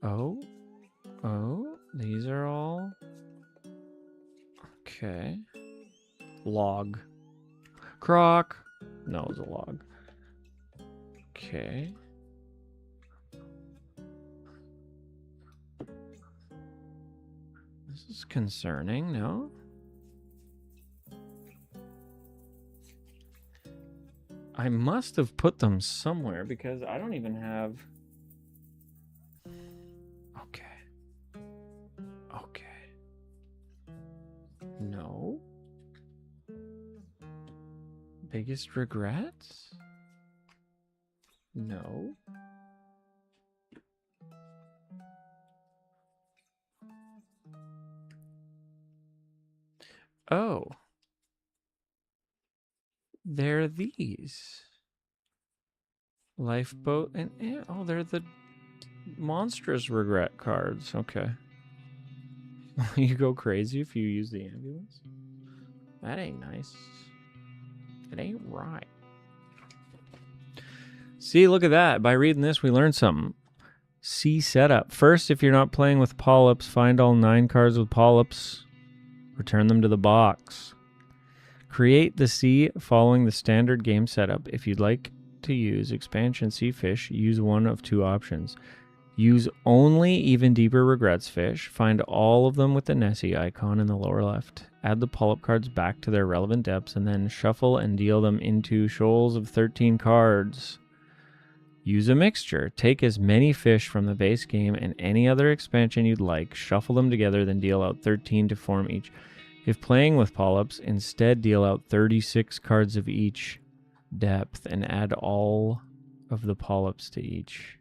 Oh, these are all. Okay. Log. Croc. No, it's a log. Okay. This is concerning, no? I must have put them somewhere because I don't even have... Okay. No. Biggest regrets? No. Oh. They're these. Lifeboat and... Oh, they're the monstrous regret cards. Okay. You go crazy if you use the ambulance? That ain't nice. It ain't right. See, look at that. By reading this, we learned something. C setup. First, if you're not playing with polyps, find all 9 cards with polyps. Return them to the box. Create the sea following the standard game setup. If you'd like to use expansion sea fish, use one of 2 options. Use only even deeper regrets fish. Find all of them with the Nessie icon in the lower left. Add the polyp cards back to their relevant depths and then shuffle and deal them into shoals of 13 cards. Use a mixture. Take as many fish from the base game and any other expansion you'd like. Shuffle them together, then deal out 13 to form each. If playing with polyps, instead deal out 36 cards of each depth and add all of the polyps to each.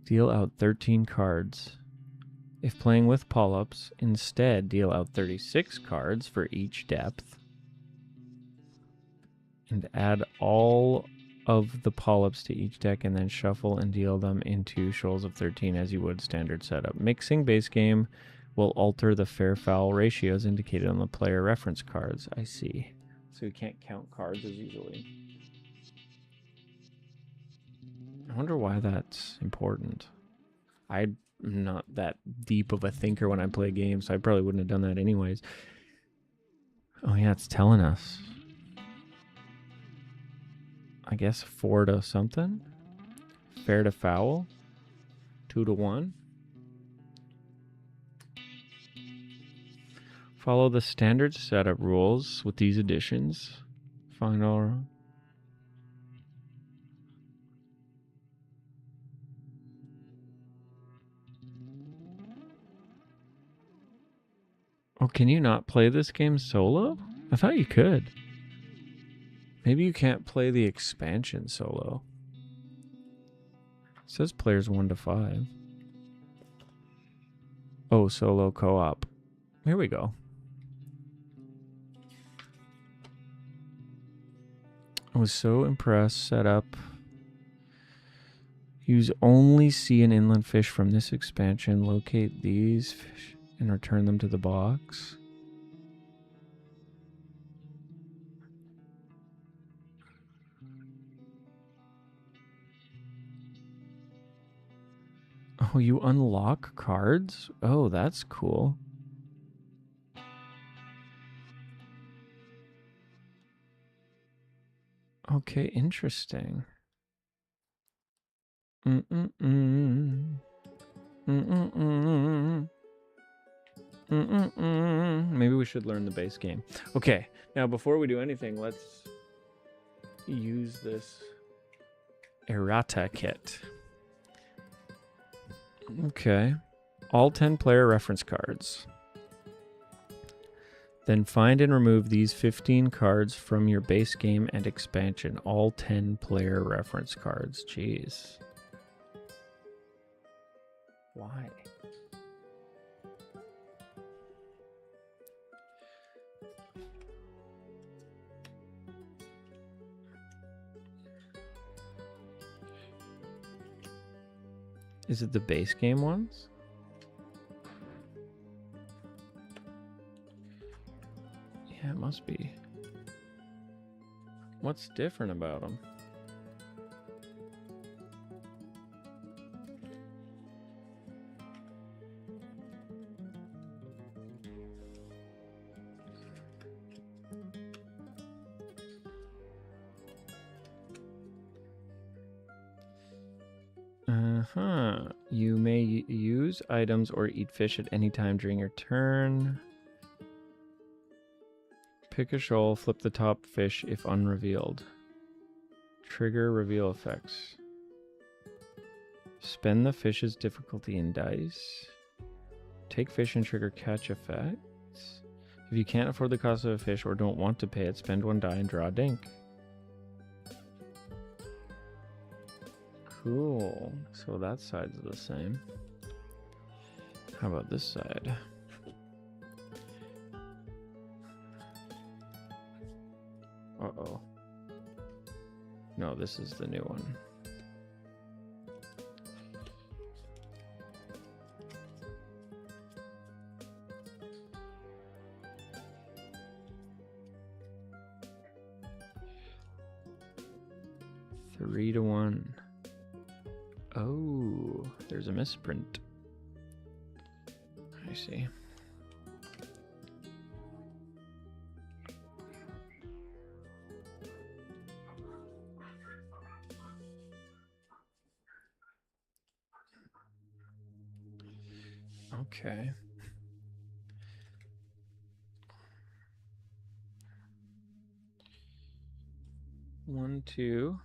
Deal out 13 cards. If playing with polyps, instead deal out 36 cards for each depth and add all of the polyps to each deck and then shuffle and deal them into shoals of 13 as you would standard setup. Mixing base game will alter the fair-foul ratios indicated on the player reference cards. I see. So you can't count cards as easily. I wonder why that's important. I'm not that deep of a thinker when I play games, so I probably wouldn't have done that anyways. Oh yeah, it's telling us. I guess 4 to something. Fair to foul. 2 to 1. Follow the standard setup rules with these additions. Final. Oh, can you not play this game solo? I thought you could. Maybe you can't play the expansion solo. It says players 1 to 5. Oh, solo co-op. Here we go. I was so impressed. Setup. Use only sea and inland fish from this expansion. Locate these fish and return them to the box. Oh, you unlock cards? Oh, that's cool. Okay, interesting. Maybe we should learn the base game. Okay, now before we do anything, let's use this errata kit. Okay. All 10 player reference cards. Then find and remove these 15 cards from your base game and expansion. All 10 player reference cards. Jeez. Why? Is it the base game ones? Yeah, it must be. What's different about them? You may use items or eat fish at any time during your turn. Pick a shoal, flip the top fish if unrevealed. Trigger reveal effects. Spend the fish's difficulty in dice. Take fish and trigger catch effects. If you can't afford the cost of a fish or don't want to pay it, spend 1 die and draw a dink. Cool. So that side's the same. How about this side? Uh-oh. No, this is the new one. Three to 1. Oh, there's a misprint. I see. Okay. One, 2,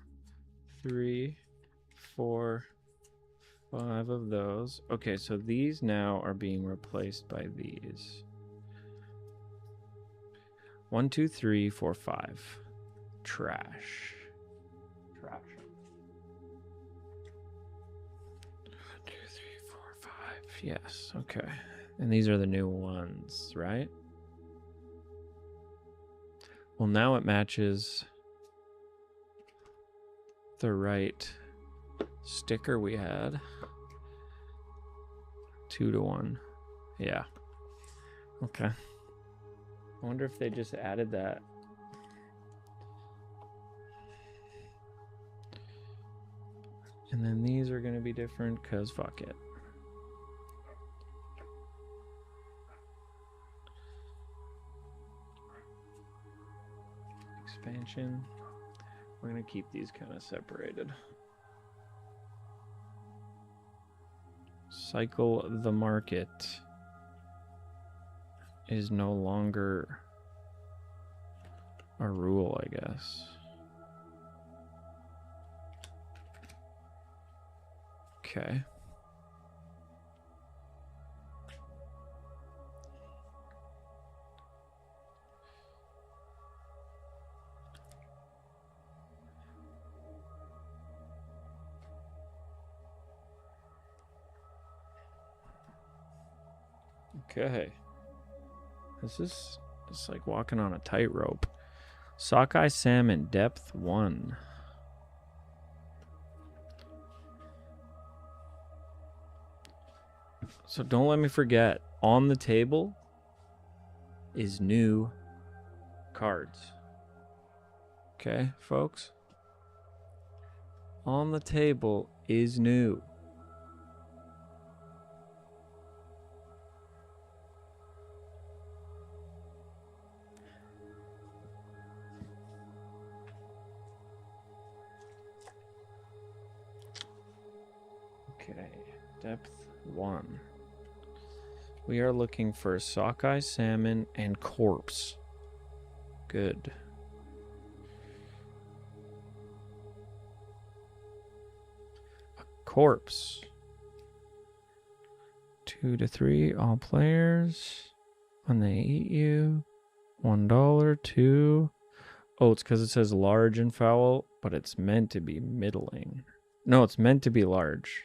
3, 4, 5 of those. Okay, so these now are being replaced by these. 1, 2, 3, 4, 5. Trash. Trash. 1, 2, 3, 4, 5. Yes, okay. And these are the new ones, right? Well, now it matches the right sticker we had. 2 to 1. Yeah. Okay. I wonder if they just added that. And then these are going to be different because fuck it. Expansion. We're going to keep these kind of separated. Cycle the market is no longer a rule, I guess. Okay. Okay. This is just like walking on a tightrope. Sockeye salmon, depth 1. So don't let me forget, on the table is new cards. Okay, folks? On the table is new. Okay, depth 1. We are looking for sockeye salmon and corpse. Good. A corpse. 2 to 3, all players. When they eat you. $1, 2. Oh, it's because it says large and foul, but it's meant to be middling. No, it's meant to be large.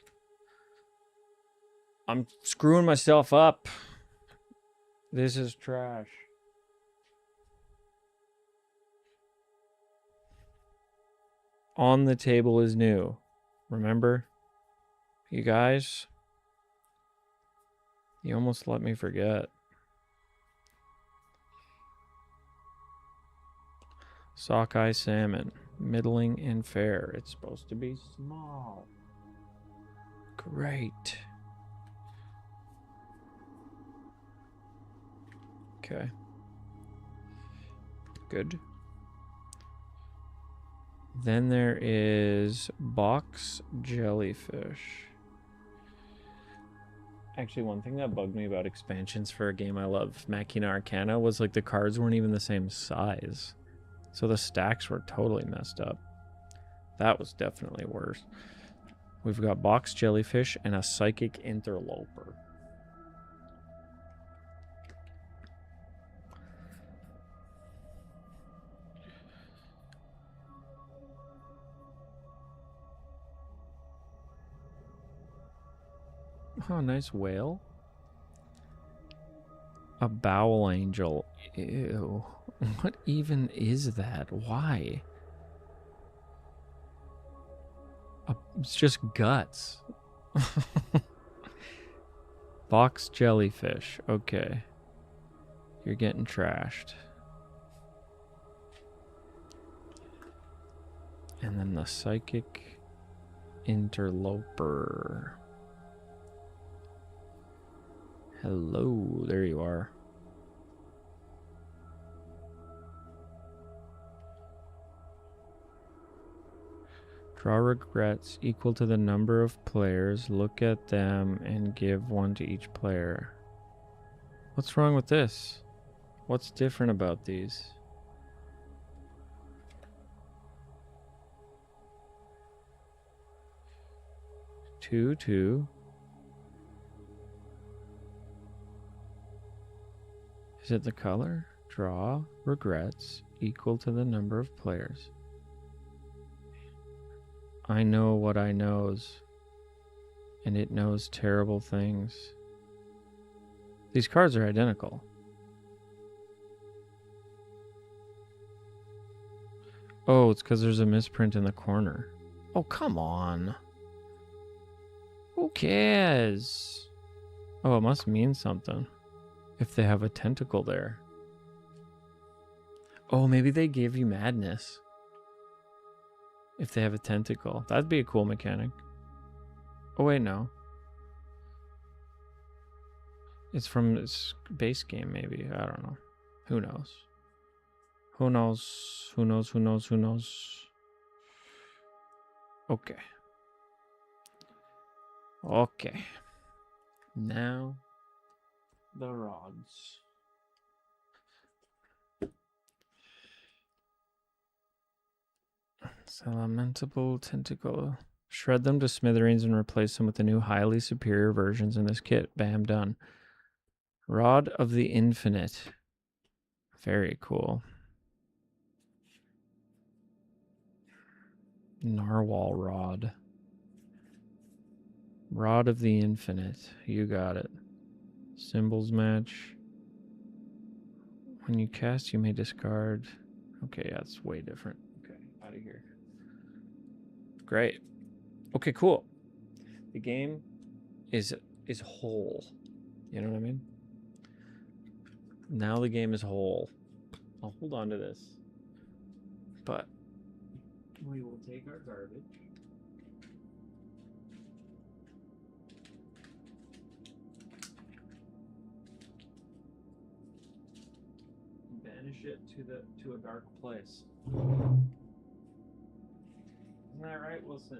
I'm screwing myself up. This is trash. On the table is new. Remember? You guys? You almost let me forget. Sockeye salmon. Middling and fair. It's supposed to be small. Great. Okay. Good. Then there is box jellyfish. Actually, one thing that bugged me about expansions for a game I love, Machina Arcana, was like the cards weren't even the same size. So the stacks were totally messed up. That was definitely worse. We've got box jellyfish and a psychic interloper. Oh, nice whale. A bowel angel. Ew. What even is that? Why? It's just guts. Box jellyfish. Okay. You're getting trashed. And then the psychic interloper. Hello, there you are. Draw regrets equal to the number of players. Look at them and give one to each player. What's wrong with this? What's different about these? Two. Is it the color? Draw regrets equal to the number of players. I know what I knows, and it knows terrible things. These cards are identical. Oh, it's because there's a misprint in the corner. Oh, come on. Who cares? Oh, it must mean something if they have a tentacle there. Oh, maybe they gave you madness. If they have a tentacle. That'd be a cool mechanic. Oh, wait, no. It's from this base game, maybe. I don't know. Who knows? Who knows? Who knows? Who knows? Who knows? Okay. Okay. Now the rods. Elementable tentacle. Shred them to smithereens and replace them with the new highly superior versions in this kit. Bam, done. Rod of the Infinite. Very cool. Narwhal rod. Rod of the Infinite. You got it. Symbols match. When you cast, you may discard. Okay, that's way different. Okay, out of here. Great. Okay, cool. The game is whole. You know what I mean? Now the game is whole. I'll hold on to this. But we will take our garbage. Banish it to a dark place. Isn't that right, Wilson?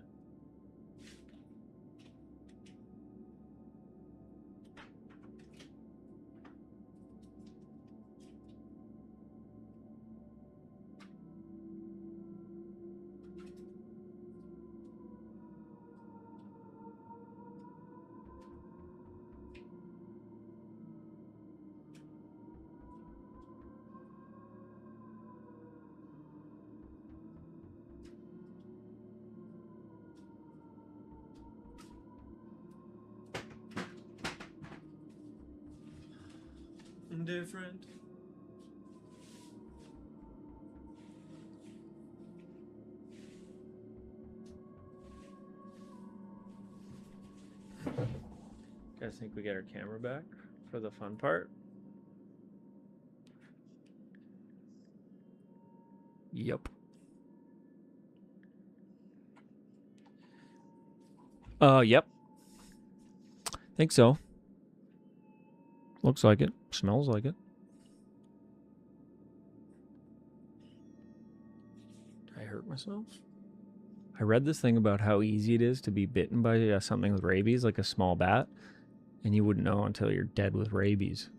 Indifferent. Guys think we get our camera back for the fun part? Yep. Yep. Think so. Looks like it. Smells like it. Did I hurt myself? I read this thing about how easy it is to be bitten by something with rabies, like a small bat, and you wouldn't know until you're dead with rabies.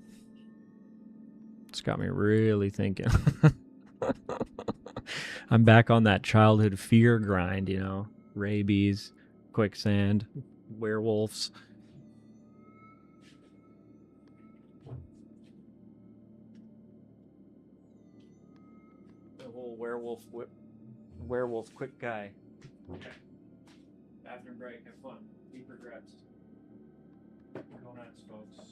It's got me really thinking. I'm back on that childhood fear grind, you know? Rabies, quicksand, werewolves. The whole werewolf quick guy. Okay. Bathroom break, have fun. Deep regrets. Go nuts, folks.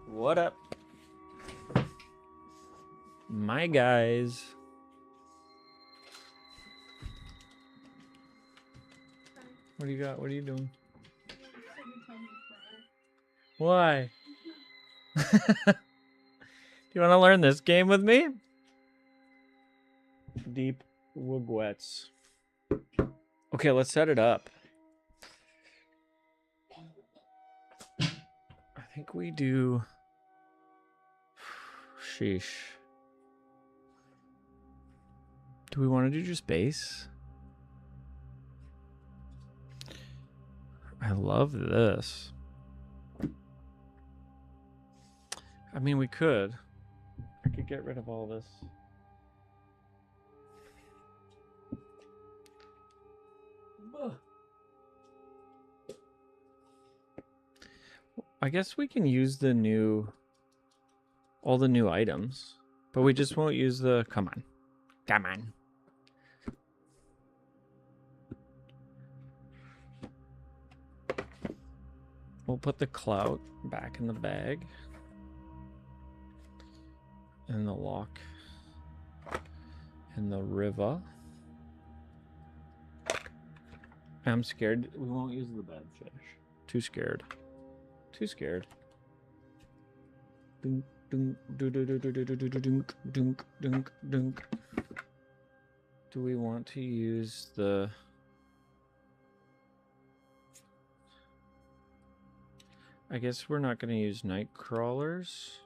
What up? My guys. What do you got? What are you doing? Why? Do you want to learn this game with me? Deep Wigwets. Okay, let's set it up. I think we do... Sheesh. Do we want to do just base? I love this. I mean, we could. I could get rid of all this. I guess we can use the new... all the new items. But we just won't use the... Come on. Come on. We'll put the clout back in the bag. And the lock. And the river. I'm scared. We won't use the bad fish. Too scared. Too scared. Dunk, dunk, dunk, dunk, dunk, dunk. Do we want to use the... I guess we're not going to use night crawlers.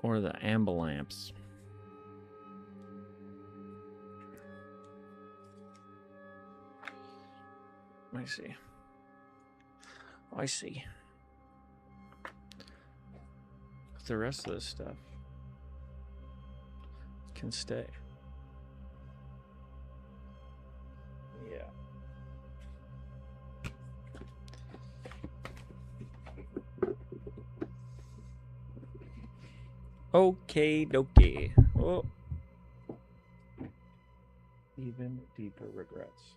Or the amber lamps. I see. I see. But the rest of this stuff can stay. Yeah. Okay, dokie. Oh. Even deeper regrets.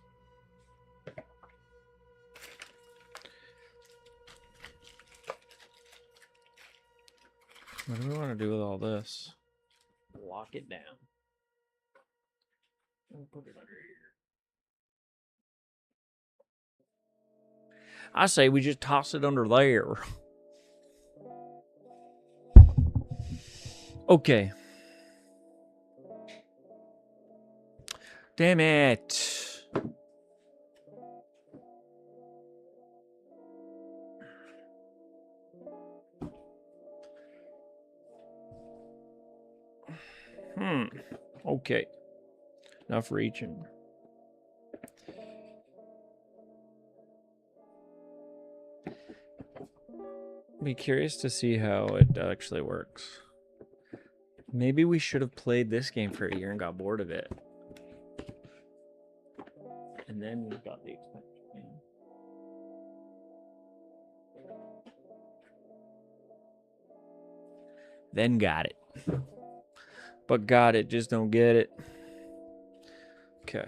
What do we want to do with all this? Lock it down. And put it under here. I say we just toss it under there. Okay. Damn it. Okay. Enough reaching. Be curious to see how it actually works. Maybe we should have played this game for a year and got bored of it. And then we got the expansion. Then got it. But got it, just don't get it. Okay.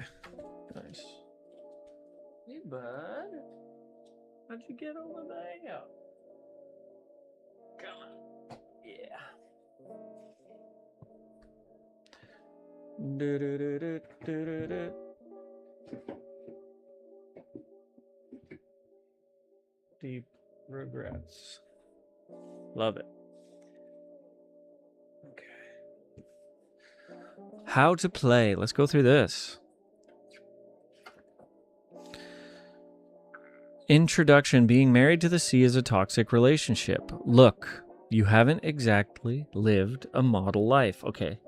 Nice. Hey, bud. How'd you get over there? Come on. Yeah. Deep regrets. Love it. Okay. How to play. Let's go through this. Introduction. Being married to the sea is a toxic relationship. Look, you haven't exactly lived a model life. Okay.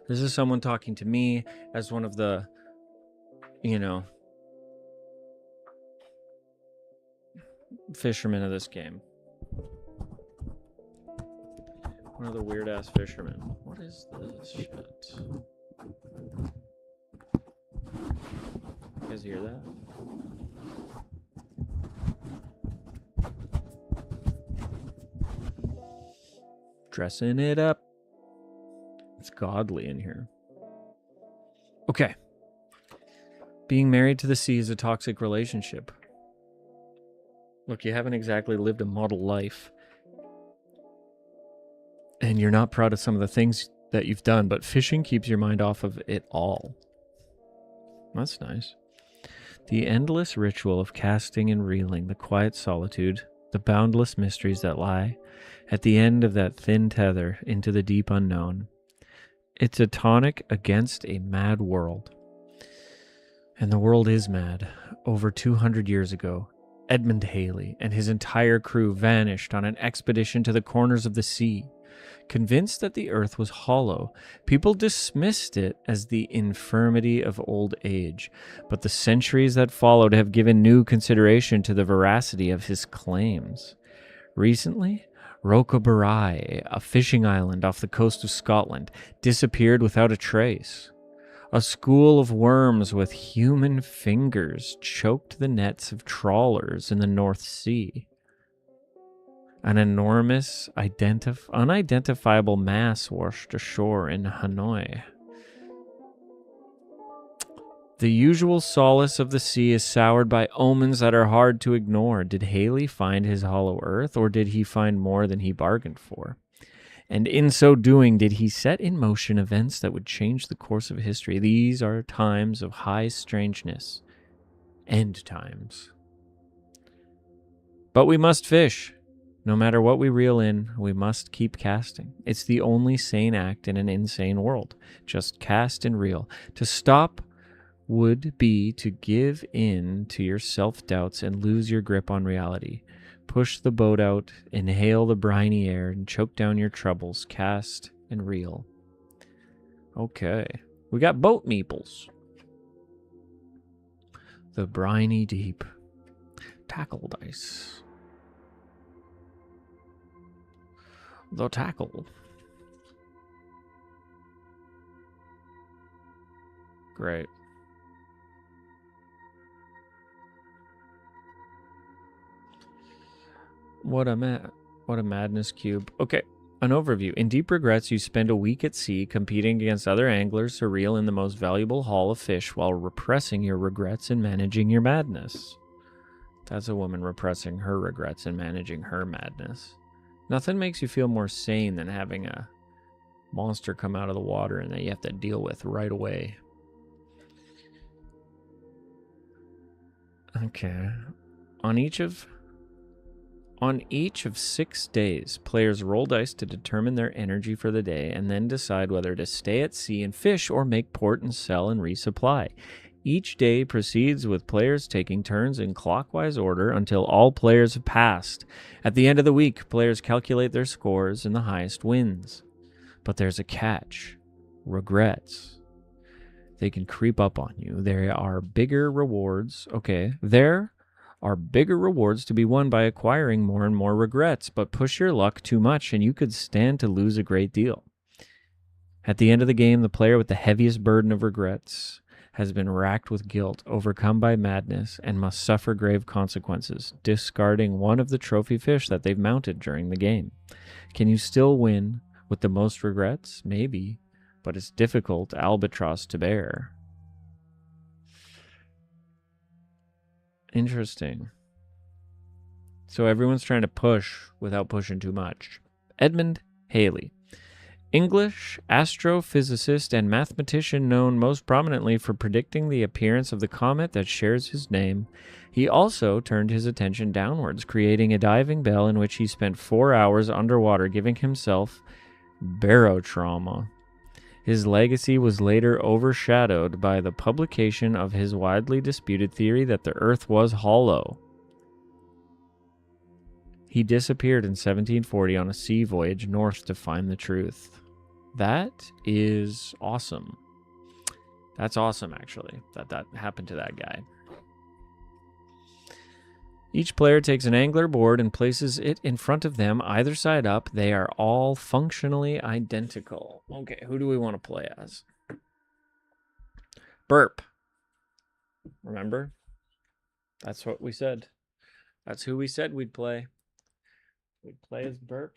This is someone talking to me as one of the, fishermen of this game. One of the weird ass fishermen. What is this shit? You guys hear that? Dressing it up. It's godly in here. Okay. Being married to the sea is a toxic relationship. Look, you haven't exactly lived a model life. And you're not proud of some of the things that you've done, but fishing keeps your mind off of it all. That's nice. The endless ritual of casting and reeling, the quiet solitude, the boundless mysteries that lie at the end of that thin tether into the deep unknown. It's a tonic against a mad world. And the world is mad. Over 200 years ago, Edmund Halley and his entire crew vanished on an expedition to the corners of the sea. Convinced that the earth was hollow, people dismissed it as the infirmity of old age, but the centuries that followed have given new consideration to the veracity of his claims. Recently, Rocabarai, a fishing island off the coast of Scotland, disappeared without a trace. A school of worms with human fingers choked the nets of trawlers in the North Sea. An enormous, unidentifiable mass washed ashore in Hanoi. The usual solace of the sea is soured by omens that are hard to ignore. Did Halley find his hollow earth, or did he find more than he bargained for? And in so doing, did he set in motion events that would change the course of history? These are times of high strangeness. End times. But we must fish. No matter what we reel in, we must keep casting. It's the only sane act in an insane world. Just cast and reel. To stop would be to give in to your self-doubts and lose your grip on reality. Push the boat out, inhale the briny air, and choke down your troubles. Cast and reel. Okay. We got boat meeples. The briny deep. Tackle dice. The tackle. Great. What a madness cube. Okay, an overview. In Deep Regrets, you spend a week at sea competing against other anglers to reel in the most valuable haul of fish while repressing your regrets and managing your madness. That's a woman repressing her regrets and managing her madness. Nothing makes you feel more sane than having a monster come out of the water and that you have to deal with right away. Okay. On each of 6 days, players roll dice to determine their energy for the day and then decide whether to stay at sea and fish or make port and sell and resupply. Each day proceeds with players taking turns in clockwise order until all players have passed. At the end of the week, players calculate their scores and the highest wins. But there's a catch. Regrets. They can creep up on you. There are bigger rewards. There are bigger rewards to be won by acquiring more and more regrets, but push your luck too much and you could stand to lose a great deal. At the end of the game, the player with the heaviest burden of regrets has been racked with guilt, overcome by madness, and must suffer grave consequences, discarding one of the trophy fish that they've mounted during the game. Can you still win with the most regrets? Maybe, but it's difficult albatross to bear. Interesting. So everyone's trying to push without pushing too much. Edmund Halley. English astrophysicist and mathematician known most prominently for predicting the appearance of the comet that shares his name. He also turned his attention downwards, creating a diving bell in which he spent 4 hours underwater, giving himself barotrauma. His legacy was later overshadowed by the publication of his widely disputed theory that the Earth was hollow. He disappeared in 1740 on a sea voyage north to find the truth. That is awesome. That's awesome, actually, that happened to that guy. Each player takes an angler board and places it in front of them, either side up. They are all functionally identical. Okay, who do we want to play as? Burp. Remember? That's what we said. That's who we said we'd play. We'd play as Burp.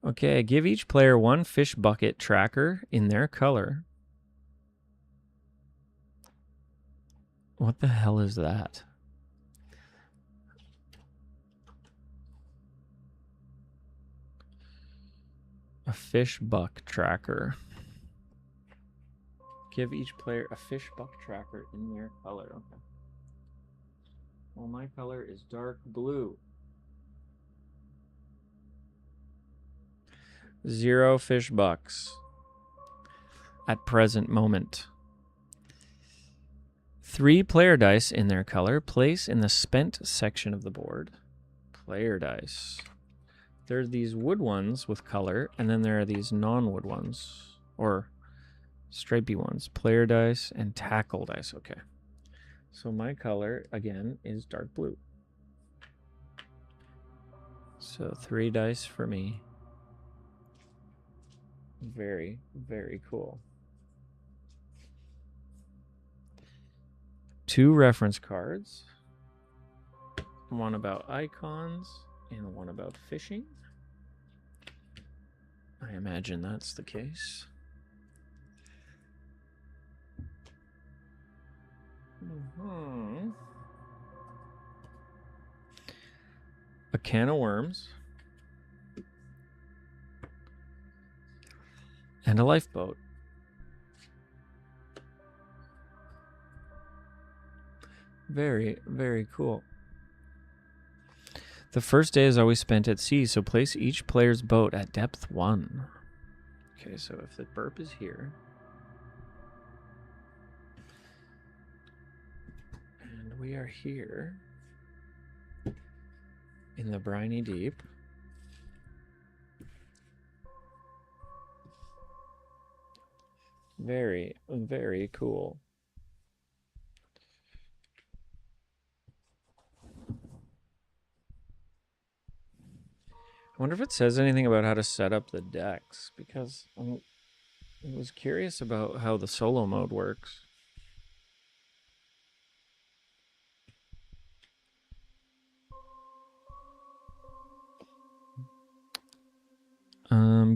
Okay, give each player one fish bucket tracker in their color. What the hell is that? A fish buck tracker. Give each player a fish buck tracker in their color. Okay. Well, my color is dark blue. 0 fish bucks at present moment. 3 player dice in their color. Place in the spent section of the board. Player dice. There are these wood ones with color, and then there are these non-wood ones, or stripey ones. Player dice and tackle dice. Okay. So my color, again, is dark blue. So 3 dice for me. Very, very cool. 2 reference cards. One about icons and one about fishing. I imagine that's the case. A can of worms. And a lifeboat. Very, very cool. The first day is always spent at sea, so place each player's boat at depth 1. Okay, so if the burp is here, and we are here in the briny deep, very, very cool. I wonder if it says anything about how to set up the decks, because I was curious about how the solo mode works.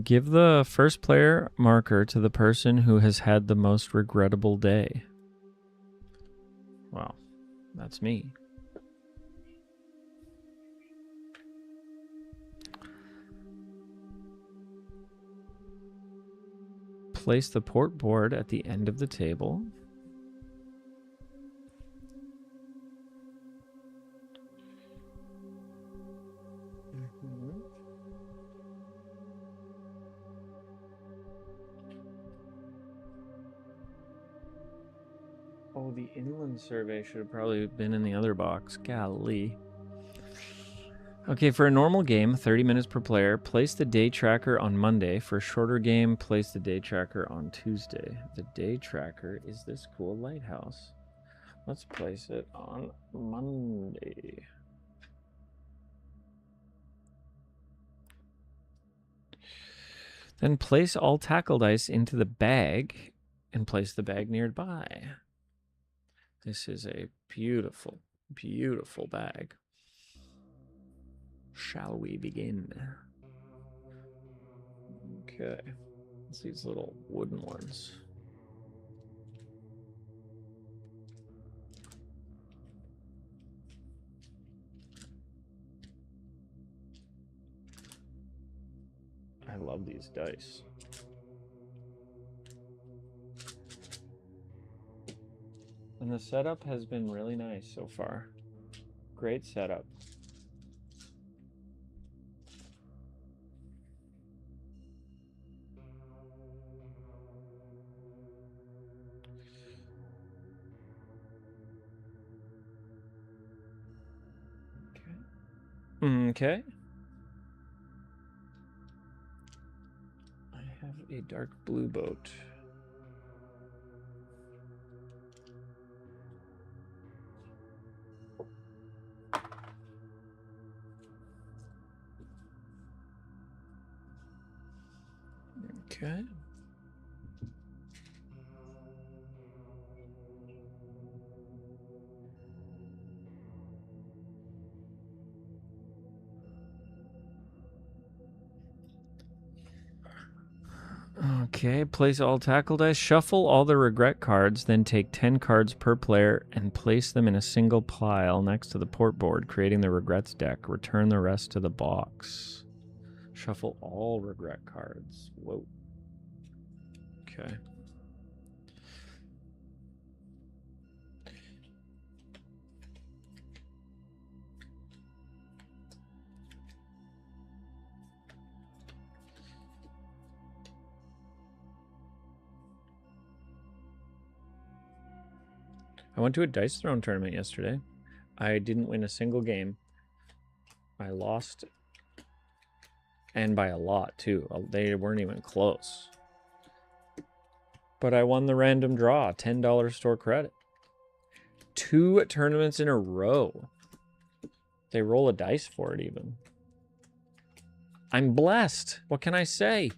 Give the first player marker to the person who has had the most regrettable day. Well, that's me. Place the port board at the end of the table. Oh, the inland survey should have probably been in the other box. Golly. Okay, for a normal game, 30 minutes per player, place the day tracker on Monday. For a shorter game, place the day tracker on Tuesday. The day tracker is this cool lighthouse. Let's place it on Monday. Then place all tackle dice into the bag and place the bag nearby. This is a beautiful, beautiful bag. Shall we begin? Okay. It's these little wooden ones. I love these dice. And the setup has been really nice so far. Great setup. Okay. Okay. I have a dark blue boat. Okay. Okay, place all tackle dice. Shuffle all the regret cards, then take 10 cards per player and place them in a single pile next to the port board, creating the regrets deck. Return the rest to the box. Shuffle all regret cards. Whoa. Okay. I went to a Dice Throne tournament yesterday. I didn't win a single game. I lost, and by a lot, too. They weren't even close. But I won the random draw, $10 store credit. 2 tournaments in a row. They roll a dice for it, even. I'm blessed. What can I say?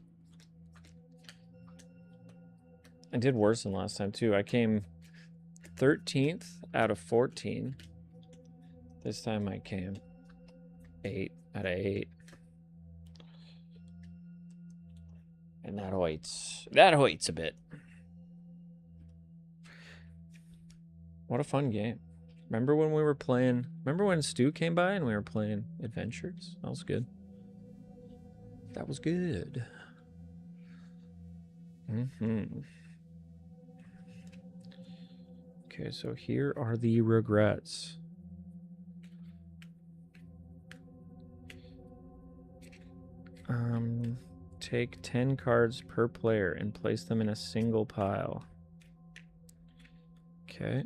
I did worse than last time, too. I came 13th out of 14. This time I came 8 out of 8. And that hoits a bit. What a fun game. Remember when we were playing... Remember when Stu came by and we were playing Adventures? That was good. That was good. Okay, so here are the regrets. Take 10 cards per player and place them in a single pile. Okay.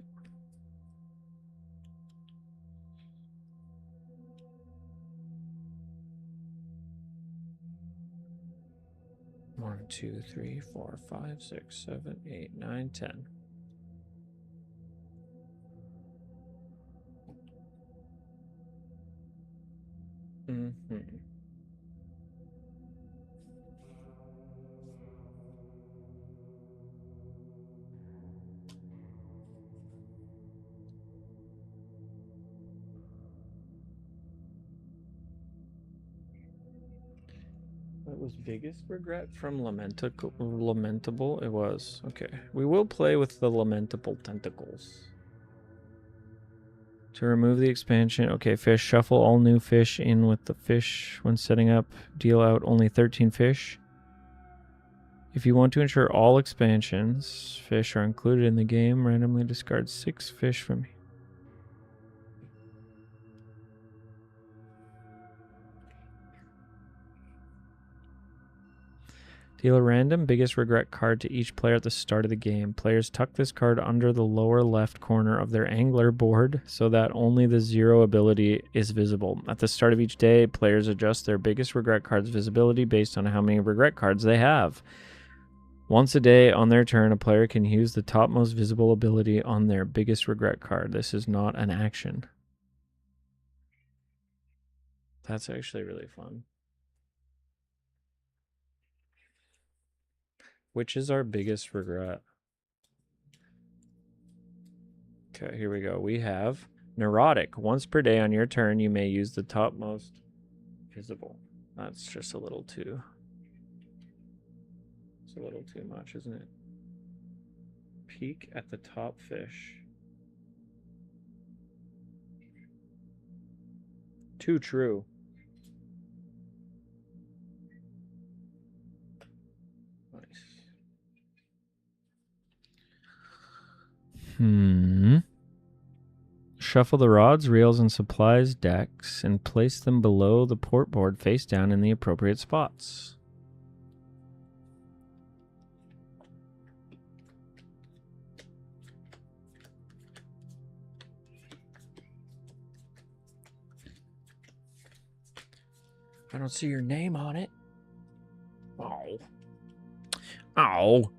One, 2, 3, 4, 5, 6, 7, 8, 9, 10. What was biggest regret from Lamentable? It was. Okay. We will play with the Lamentable Tentacles. To remove the expansion, okay, fish. Shuffle all new fish in with the fish when setting up. Deal out only 13 fish. If you want to ensure all expansions fish are included in the game, randomly discard 6 fish from you. Deal a random biggest regret card to each player at the start of the game. Players tuck this card under the lower left corner of their angler board so that only the 0 ability is visible. At the start of each day, players adjust their biggest regret card's visibility based on how many regret cards they have. Once a day, on their turn, a player can use the topmost visible ability on their biggest regret card. This is not an action. That's actually really fun. Which is our biggest regret? Okay, here we go. We have Neurotic. Once per day on your turn, you may use the topmost visible. That's just a little too... It's a little too much, isn't it? Peek at the top fish. Too true. Nice. Shuffle the rods, reels, and supplies decks and place them below the port board face down in the appropriate spots. I don't see your name on it. Oh. Oh.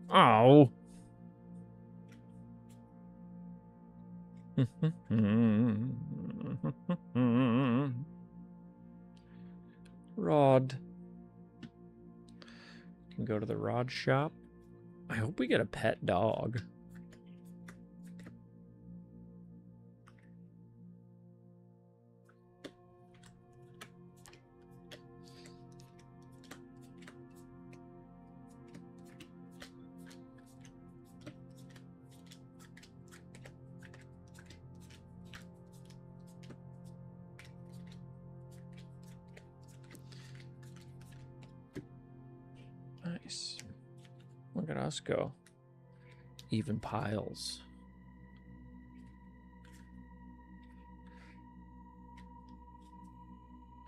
Oh. Rod. Can go to the rod shop. I hope we get a pet dog. Nice. Look at us go. Even piles.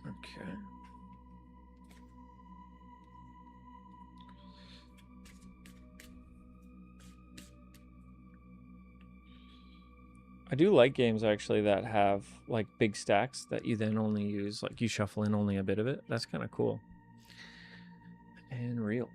Okay. I do like games actually that have like big stacks that you then only use, like you shuffle in only a bit of it. That's kind of cool. And reels.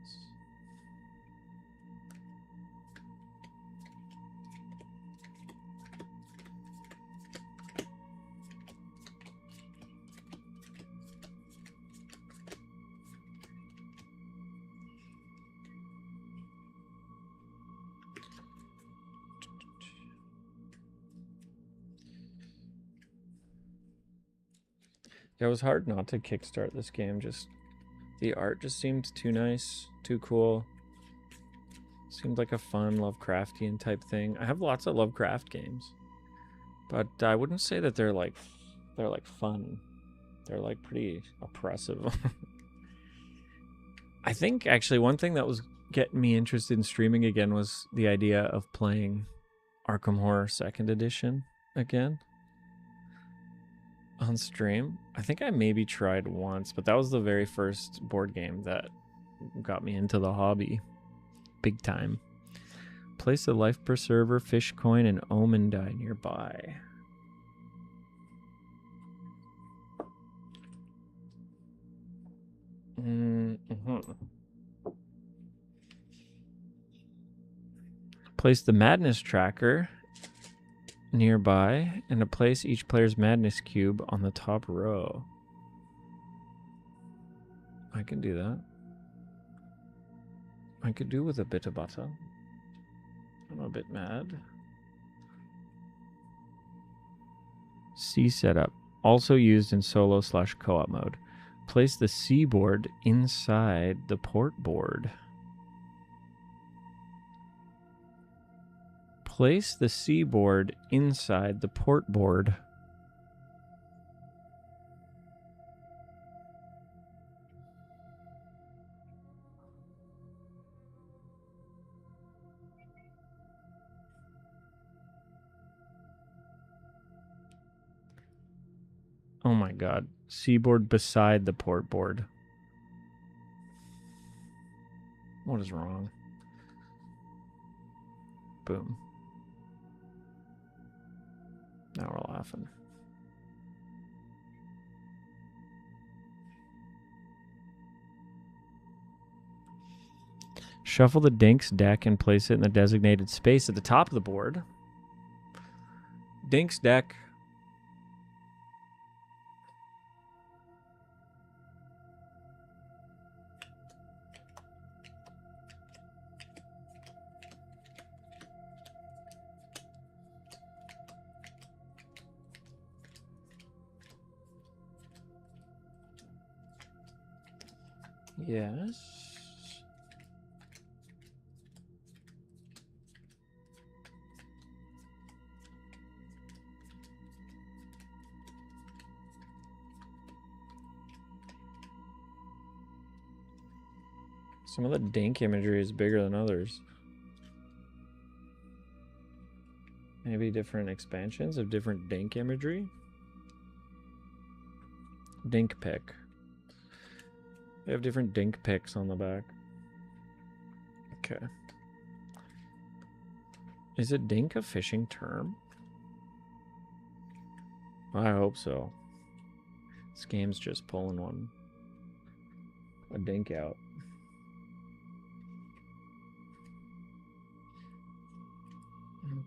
It was hard not to kickstart this game. Just the art just seemed too nice, too cool. Seemed like a fun Lovecraftian type thing. I have lots of Lovecraft games, but I wouldn't say that they're like fun. They're like pretty oppressive. I think actually one thing that was getting me interested in streaming again was the idea of playing Arkham Horror 2nd Edition again on stream. I think I maybe tried once, but that was the very first board game that got me into the hobby big time. Place a life preserver, fish coin, and omen die nearby. Place the madness tracker nearby and to place each player's madness cube on the top row. I can do that. I could do with a bit of butter. I'm a bit mad. C setup. Also used in solo/co-op mode. Place the C board inside the port board. Place the C board inside the port board. Oh my god. C board beside the port board. What is wrong? Boom. Now we're laughing. Shuffle the Dink's deck and place it in the designated space at the top of the board. Dink's deck. Yes. Some of the dink imagery is bigger than others. Maybe different expansions of different dink imagery. Dink pick. They have different dink picks on the back. Okay. Is a dink a fishing term? I hope so. This game's just pulling one. A dink out.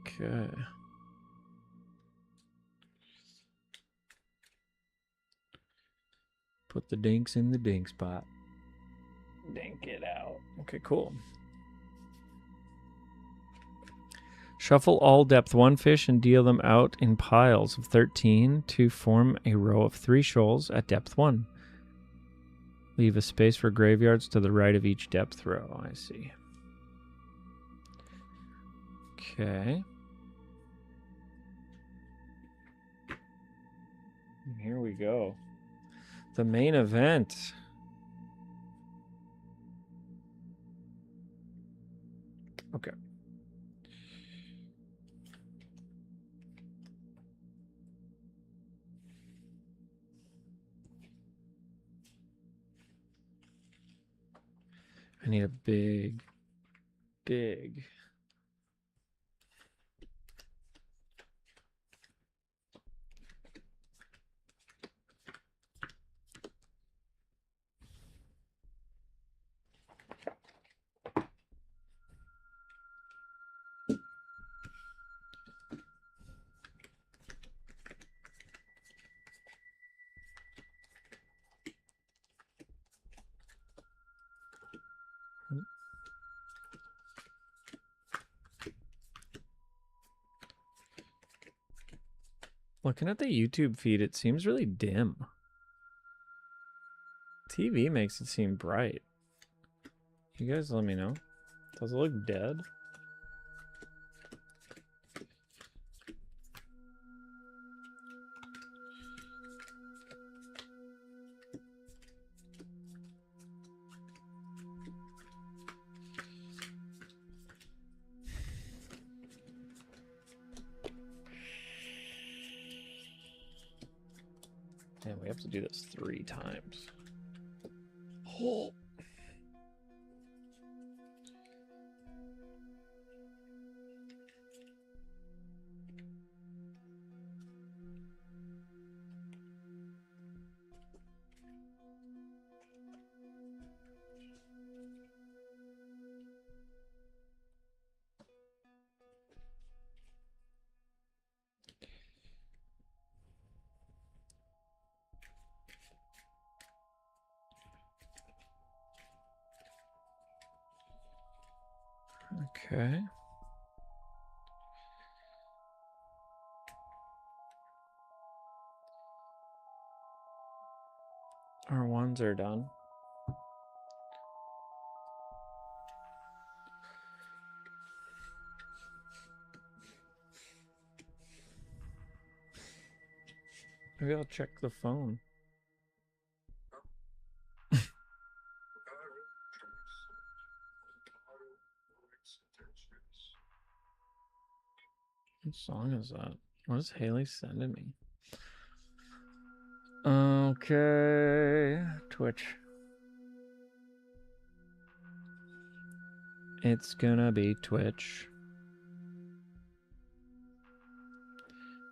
Okay. Put the dinks in the dink spot. Dink it out. Okay, cool. Shuffle all depth 1 fish and deal them out in piles of 13 to form a row of 3 shoals at depth 1. Leave a space for graveyards to the right of each depth row. I see. Okay. Here we go. The main event. Okay. I need a big. Looking at the YouTube feed, it seems really dim. TV makes it seem bright. You guys let me know. Does it look dead? Damn, we have to do this 3 times. Oh. Okay. Our ones are done. Maybe I'll check the phone. What song is that? What is Haley sending me? Okay. Twitch. It's gonna be Twitch.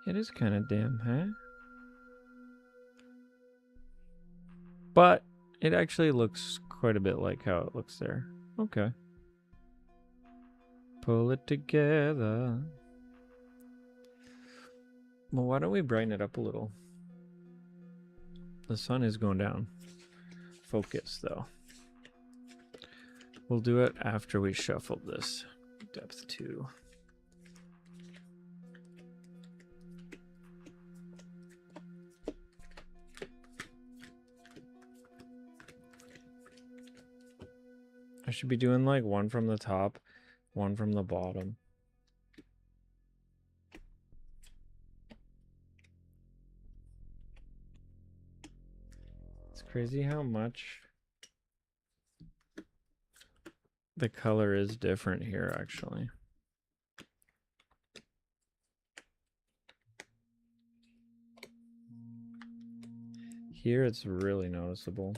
It is kind of dim, huh? But it actually looks quite a bit like how it looks there. Okay. Pull it together. Well, why don't we brighten it up a little? The sun is going down. Focus, though. We'll do it after we shuffle this. Depth 2. I should be doing like one from the top, one from the bottom. It's crazy how much The color is different here, actually. Here it's really noticeable.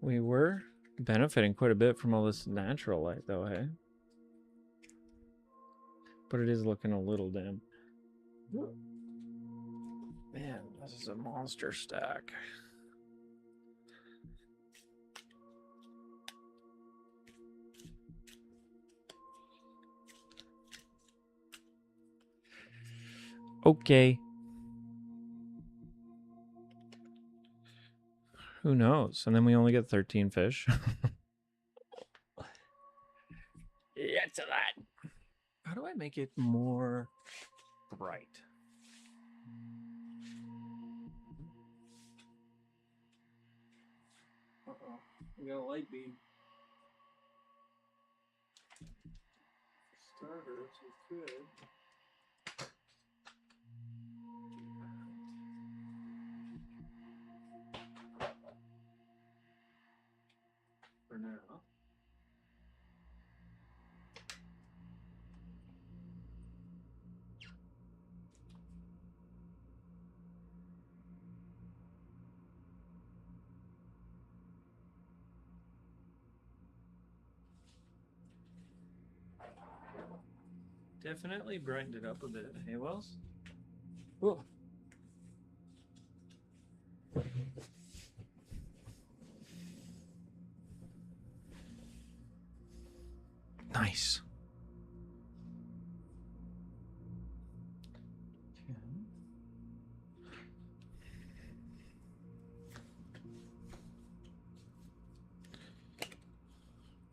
We were benefiting quite a bit from all this natural light, though, hey? But it is looking a little dim. Man, this is a monster stack. Okay. Who knows? And then we only get 13 fish. Yeah, to that. How do I make it more bright? Uh-oh. We got a light beam. Starters, we could. For now. Definitely brightened it up a bit. Hey, Wells? Whoa. Nice.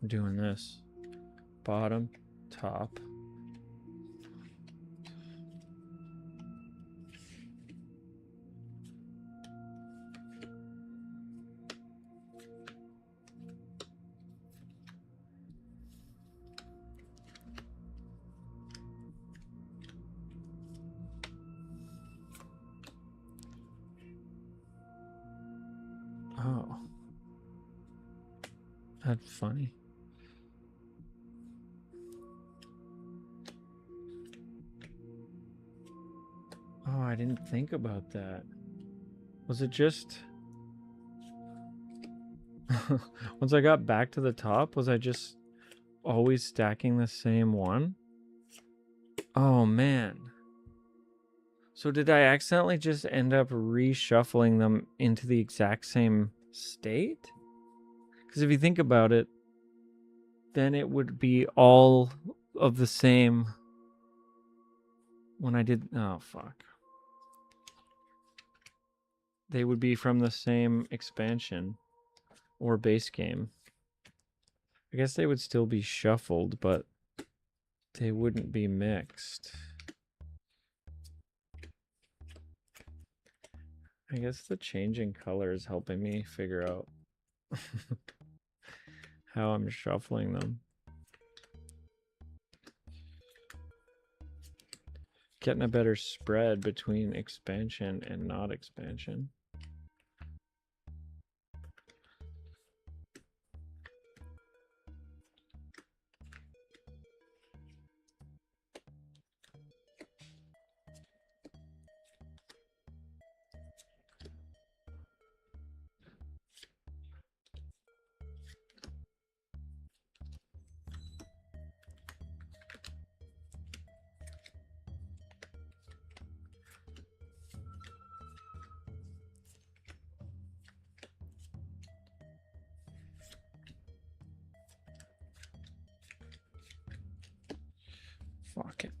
We're doing this. Bottom, top. Oh. That's funny. Oh, I didn't think about that. Was it just... Once I got back to the top, was I just always stacking the same one? Oh, man. So did I accidentally just end up reshuffling them into the exact same state? Because if you think about it, then it would be all of the same when I did... Oh, fuck. They would be from the same expansion or base game. I guess they would still be shuffled, but they wouldn't be mixed. I guess the changing color is helping me figure out how I'm shuffling them. Getting a better spread between expansion and not expansion. Fuck it.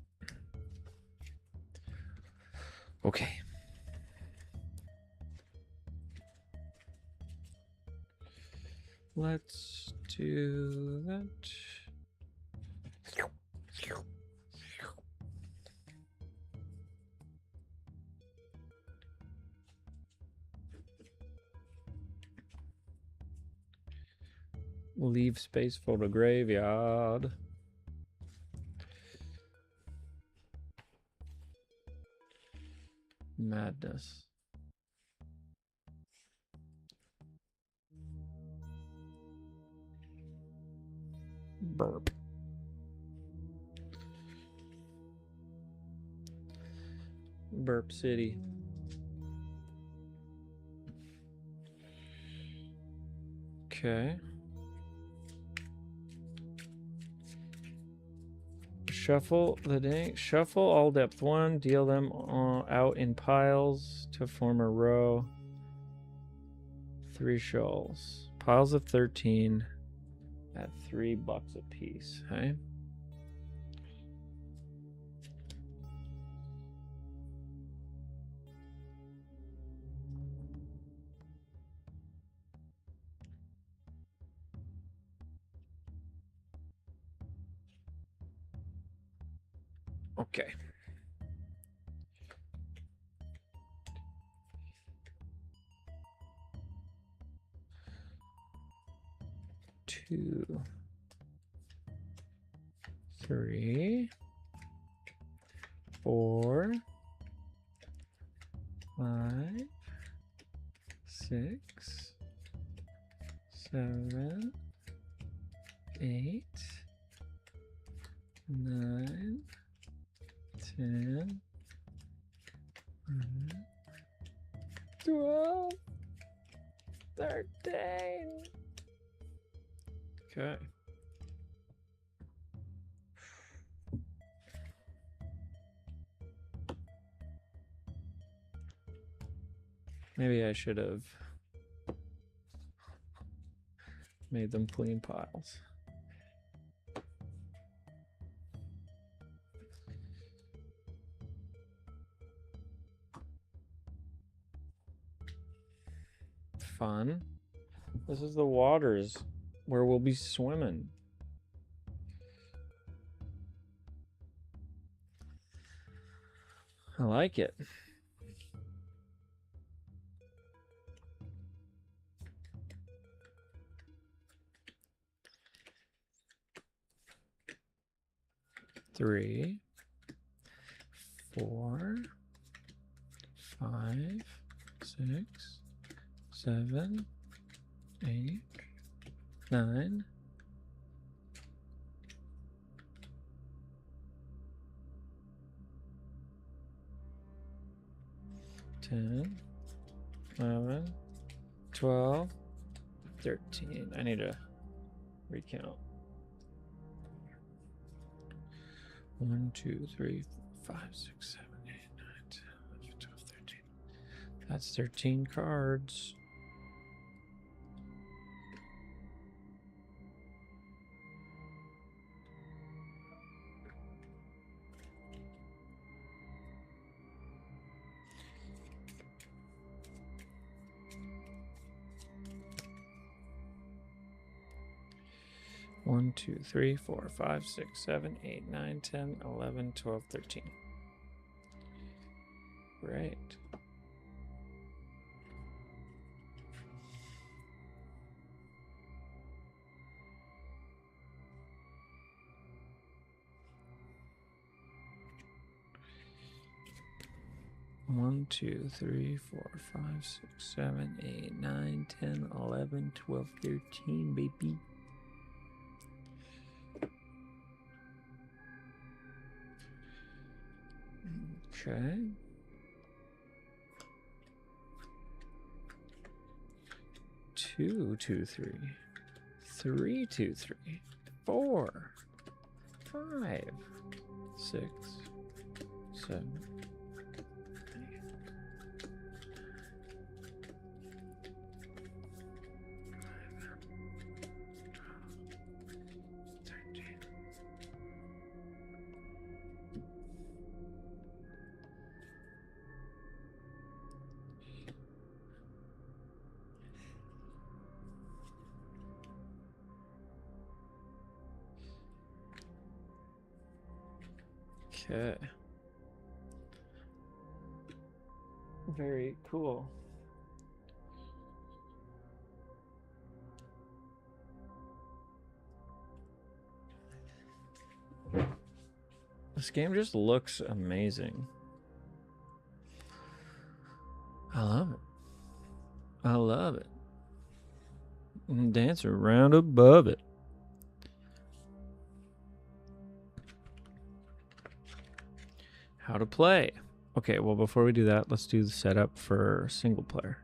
Okay. Let's do that. Leave space for the graveyard. Madness. Burp. Burp City. Okay. Shuffle the day. Shuffle all depth 1. Deal them out in piles to form a row. 3 shoals. Piles of 13 at $3 a piece. Hey. Okay. Two, 3, 4, 5, 6, 7, 8, 9, 10, 11, 12, 13. Okay. Maybe I should have made them clean piles. Fun. This is the waters where we'll be swimming. I like it. Three, 4, 5, 6, 7, 8, 9, 10, 11, 12, 13. I need to recount. 1, 2, 3, 4, 5, 6, 7, 8, 9, 10, 11, 12, 13. That's 13 cards. One, 2, 3, 4, 5, 6, 7, 8, 9, 10, 11, 12, 13. Great. One, 2, 3, 4, 5, 6, 7, 8, 9, 10, 11, 12, 13, baby. Okay. 2, 2, 3. 3, 2, 3. 4, 5, 6, 7. 13. Okay. Very cool. This game just looks amazing. I love it. I love it. Dance around above it. How to play. Okay, well, before we do that, let's do the setup for single player.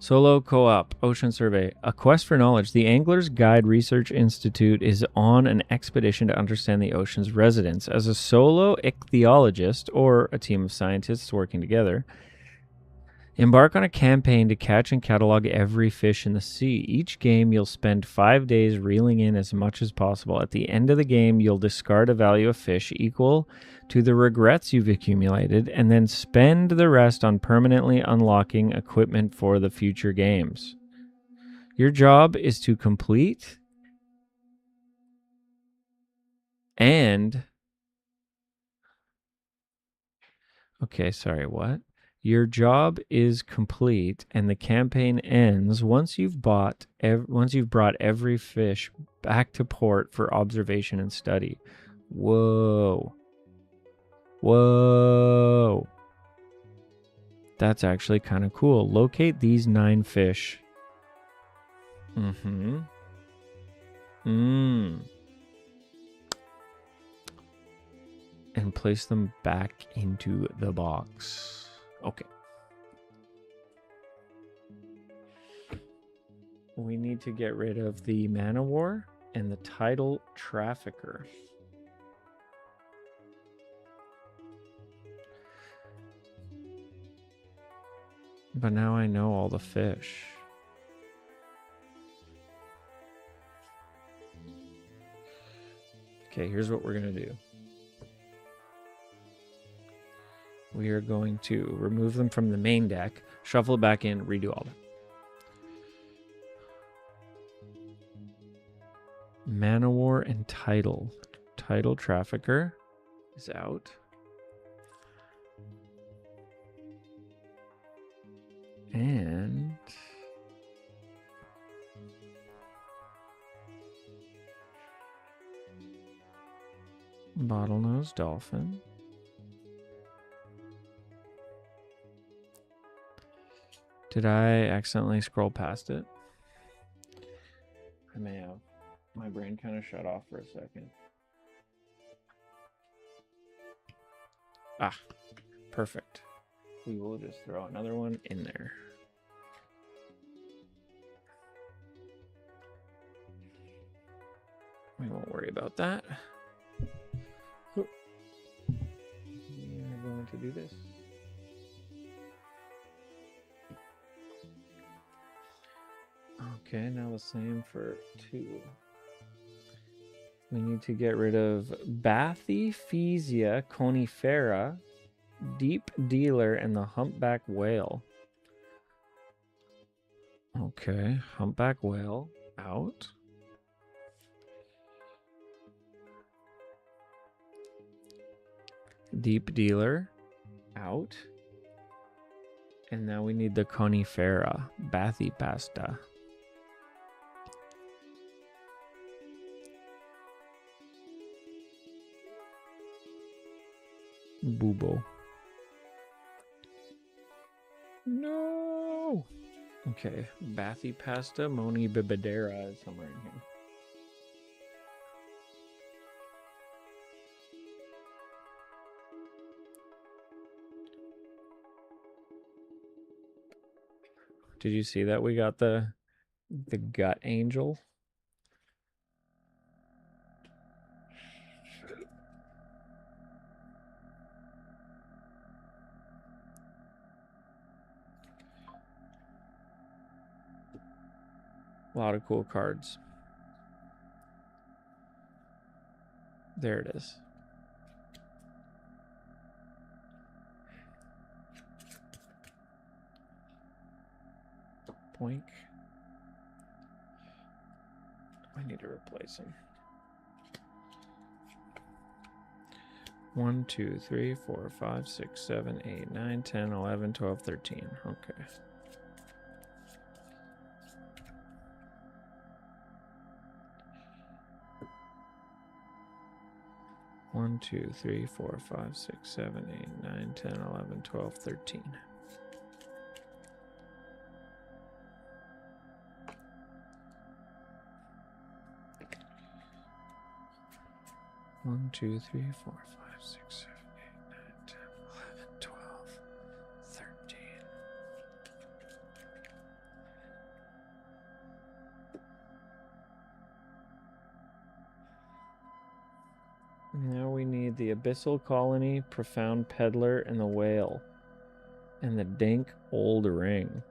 Solo co-op, Ocean Survey, a quest for knowledge. The Angler's Guide Research Institute is on an expedition to understand the ocean's residents. As a solo ichthyologist, or a team of scientists working together, embark on a campaign to catch and catalog every fish in the sea. Each game, you'll spend 5 days reeling in as much as possible. At the end of the game, you'll discard a value of fish equal to the regrets you've accumulated, and then spend the rest on permanently unlocking equipment for the future games. Your job is to complete and... Okay, sorry, what? Your job is complete, and the campaign ends once you've brought every fish back to port for observation and study. Whoa. Whoa. That's actually kind of cool. Locate these 9 fish. Mm-hmm. And place them back into the box. Okay. We need to get rid of the Man o' War and the Tidal Trafficker. But now I know all the fish. Okay, here's what we're going to do. We are going to remove them from the main deck, shuffle it back in, redo all that. Man o' War and Tidal. Tidal Trafficker is out. And Bottlenose Dolphin. Did I accidentally scroll past it? I may have. My brain kind of shut off for a second. Ah, perfect. We will just throw another one in there. We won't worry about that. We are going to do this. Okay, now the same for 2. We need to get rid of Bathyphysia conifera, Deep Dealer, and the Humpback Whale. Okay, Humpback Whale out. Deep Dealer out. And now we need the conifera, Bathypasta. Boobo. No. Okay, Bathypasta monibibidera is somewhere in here. Did you see that we got the gut angel? A lot of cool cards. There it is. Boink. I need to replace him. 1, 2, 3, 4, 5, 6, 7, 8, 9, 10, 11, 12, 13. Okay. One, 2, 3, 4, 5, 6, 7, 8, 9, 10, 11, 12, 13. One, 2, 3, 4, 5, 6, 7, 8, 9, 10, 11, 12, 13. Now we need the Abyssal Colony, Profound Peddler, and the Whale. And the Dank Old Ring.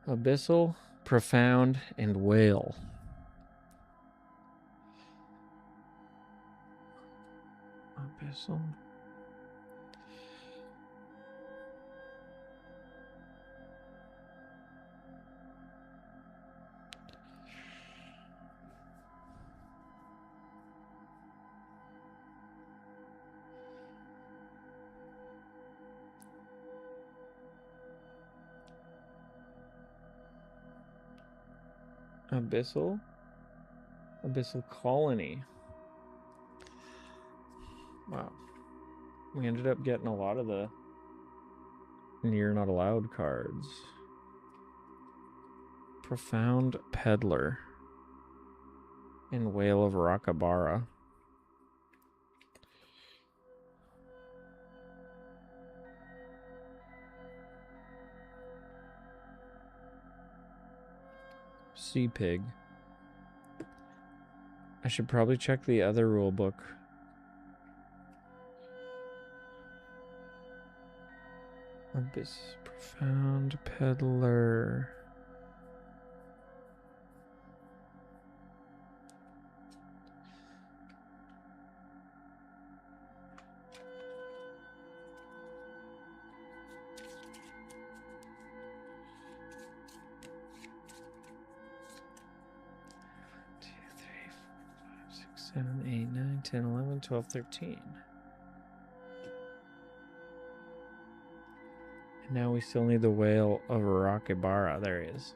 Abyssal, Profound, and Whale. Abyssal. Abyssal? Abyssal Colony. Wow. We ended up getting a lot of the You're Not Allowed cards. Profound Peddler. And Whale of Rakabara. Sea Pig. I should probably check the other rule book. Abyss, Profound Peddler. Two, 3, 4, 5, 6, 7, 8, 9, 10, 11, 12, 13. And now we still need the Whale of Rakibara. There he is.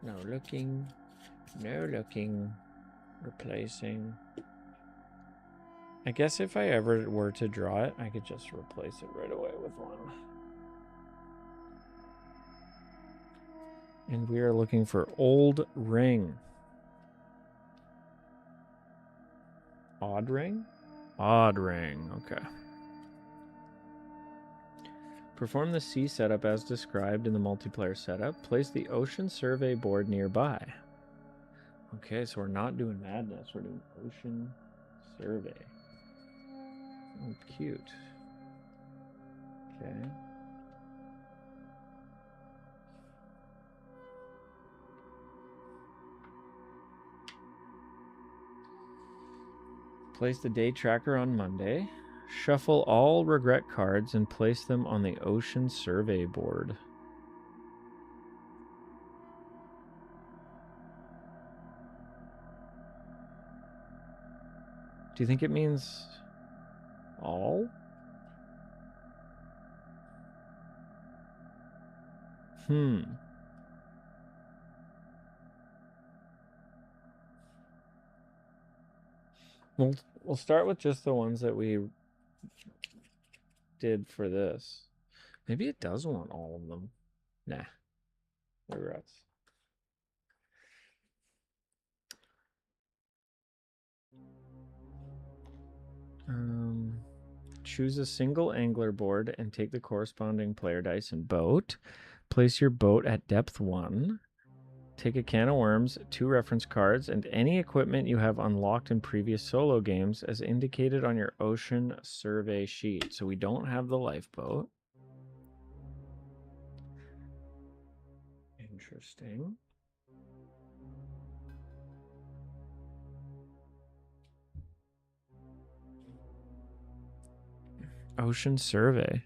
No looking. No looking. Replacing. I guess if I ever were to draw it, I could just replace it right away with one. And we are looking for Old Ring. Odd Ring? Odd Ring, okay. Perform the sea setup as described in the multiplayer setup. Place the ocean survey board nearby. Okay, so we're not doing madness. We're doing ocean survey. Oh, cute. Okay. Place the day tracker on Monday. Shuffle all regret cards and place them on the ocean survey board. Do you think it means all? We'll start with just the ones that we did for this. Maybe it does want all of them. Nah. Regrets. Choose a single angler board and take the corresponding player dice and boat. Place your boat at depth 1. Take a can of worms, 2 reference cards, and any equipment you have unlocked in previous solo games as indicated on your ocean survey sheet. So we don't have the lifeboat. Interesting. Ocean survey.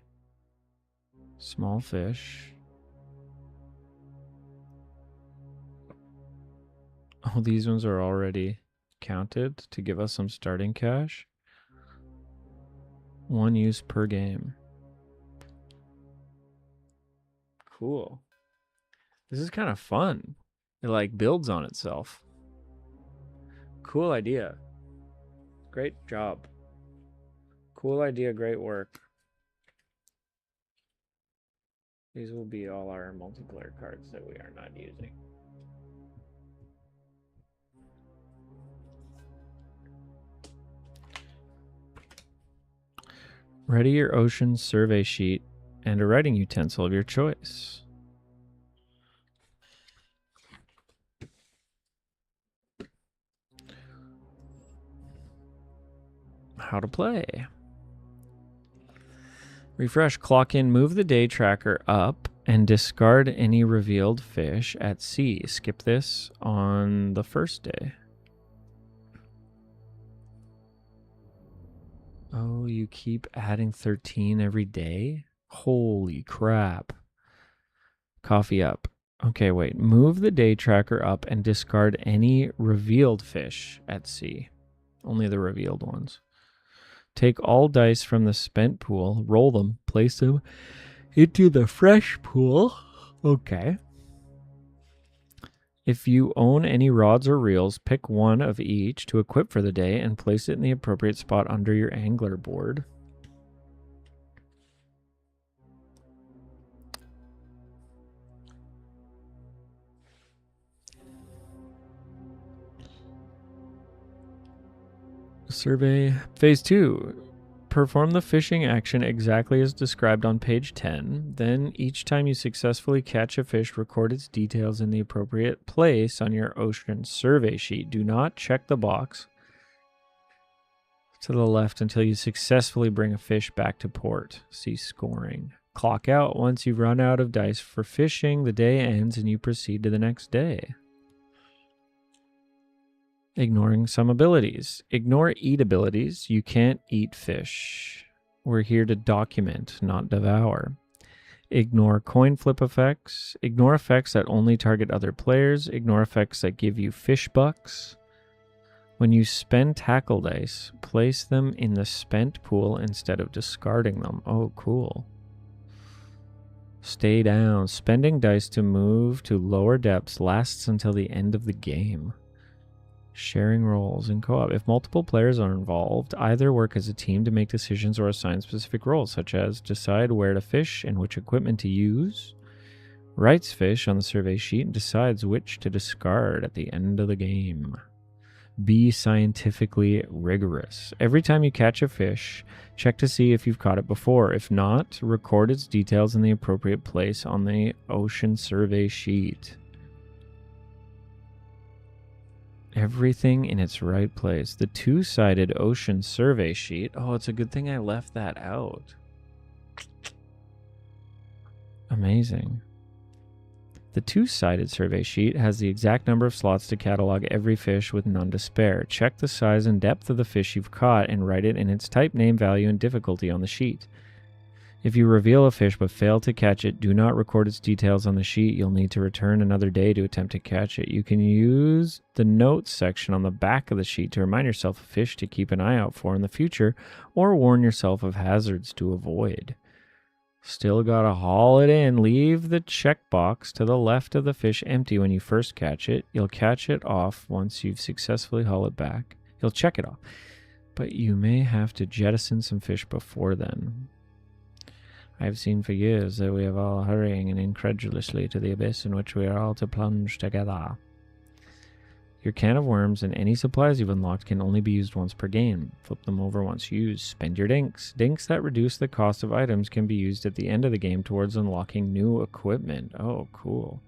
Small fish. Oh, these ones are already counted to give us some starting cash. 1 use per game. Cool. This is kind of fun. It like builds on itself. Cool idea. Great job. Cool idea, great work. These will be all our multiplayer cards that we are not using. Ready your ocean survey sheet and a writing utensil of your choice. How to play. Refresh, clock in, move the day tracker up, and discard any revealed fish at sea. Skip this on the first day. Oh, you keep adding 13 every day? Holy crap. Coffee up. Okay, wait. Move the day tracker up and discard any revealed fish at sea. Only the revealed ones. Take all dice from the spent pool, roll them, place them into the fresh pool. Okay. If you own any rods or reels, pick one of each to equip for the day and place it in the appropriate spot under your angler board. Survey Phase 2. Perform the fishing action exactly as described on page 10. Then, each time you successfully catch a fish, record its details in the appropriate place on your ocean survey sheet. Do not check the box to the left until you successfully bring a fish back to port. See scoring. Clock out once you've run out of dice for fishing. The day ends and you proceed to the next day. Ignoring some abilities. Ignore eat abilities. You can't eat fish. We're here to document, not devour. Ignore coin flip effects. Ignore effects that only target other players. Ignore effects that give you fish bucks. When you spend tackle dice, place them in the spent pool instead of discarding them. Oh, cool. Stay down. Spending dice to move to lower depths lasts until the end of the game. Sharing roles in co-op. If multiple players are involved, either work as a team to make decisions or assign specific roles, such as decide where to fish and which equipment to use, writes fish on the survey sheet, and decides which to discard at the end of the game. Be scientifically rigorous. Every time you catch a fish, check to see if you've caught it before. If not, record its details in the appropriate place on the ocean survey sheet. Everything in its right place. The two-sided ocean survey sheet. Oh, it's a good thing I left that out. Amazing. The two-sided survey sheet has the exact number of slots to catalog every fish with none to spare. Check the size and depth of the fish you've caught and write it in its type, name, value, and difficulty on the sheet. If you reveal a fish but fail to catch it, do not record its details on the sheet. You'll need to return another day to attempt to catch it. You can use the notes section on the back of the sheet to remind yourself of fish to keep an eye out for in the future, or warn yourself of hazards to avoid. Still gotta haul it in. Leave the checkbox to the left of the fish empty when you first catch it. You'll catch it off once you've successfully hauled it back. You'll check it off, but you may have to jettison some fish before then. I've seen for years that we are all hurrying and incredulously to the abyss in which we are all to plunge together. Your can of worms and any supplies you've unlocked can only be used once per game. Flip them over once used. Spend your dinks. Dinks that reduce the cost of items can be used at the end of the game towards unlocking new equipment. Oh, cool.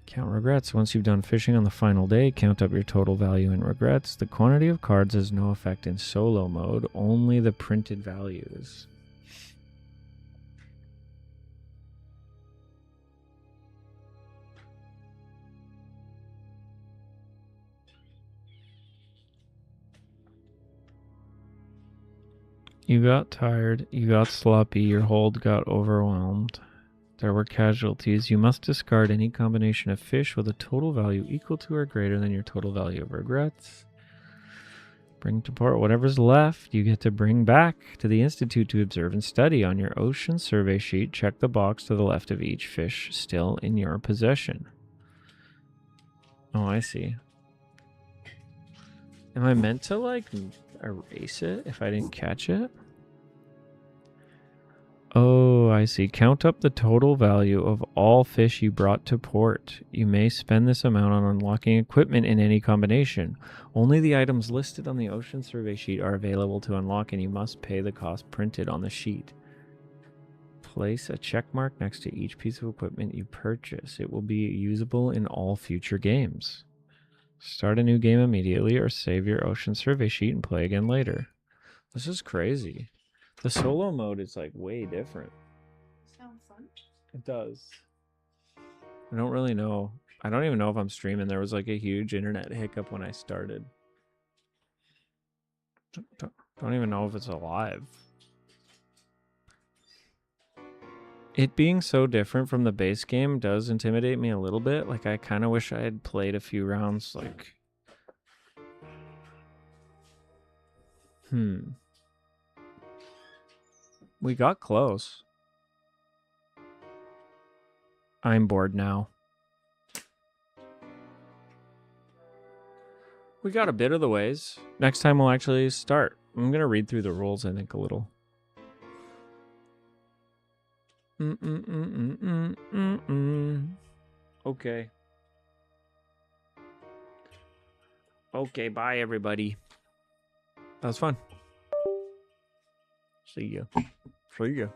Count regrets. Once you've done fishing on the final day, count up your total value in regrets. The quantity of cards has no effect in solo mode, only the printed values. You got tired, you got sloppy, your hold got overwhelmed. There were casualties. You must discard any combination of fish with a total value equal to or greater than your total value of regrets. Bring to port whatever's left. You get to bring back to the Institute to observe and study. On your ocean survey sheet, check the box to the left of each fish still in your possession. Oh, I see. Am I meant to, like, erase it if I didn't catch it? Oh, I see. Count up the total value of all fish you brought to port. You may spend this amount on unlocking equipment in any combination. Only the items listed on the ocean survey sheet are available to unlock, and you must pay the cost printed on the sheet. Place a check mark next to each piece of equipment you purchase. It will be usable in all future games. Start a new game immediately or save your ocean survey sheet and play again later. This is crazy. The solo mode is like way different. Sounds fun. It does. I don't really know. I don't even know if I'm streaming. There was like a huge internet hiccup when I started. Don't even know if it's alive. It being so different from the base game does intimidate me a little bit. Like, I kind of wish I had played a few rounds, like... We got close. I'm bored now. We got a bit of the ways. Next time we'll actually start. I'm going to read through the rules, I think, a little. Okay. Okay, bye, everybody. That was fun. See ya. See ya.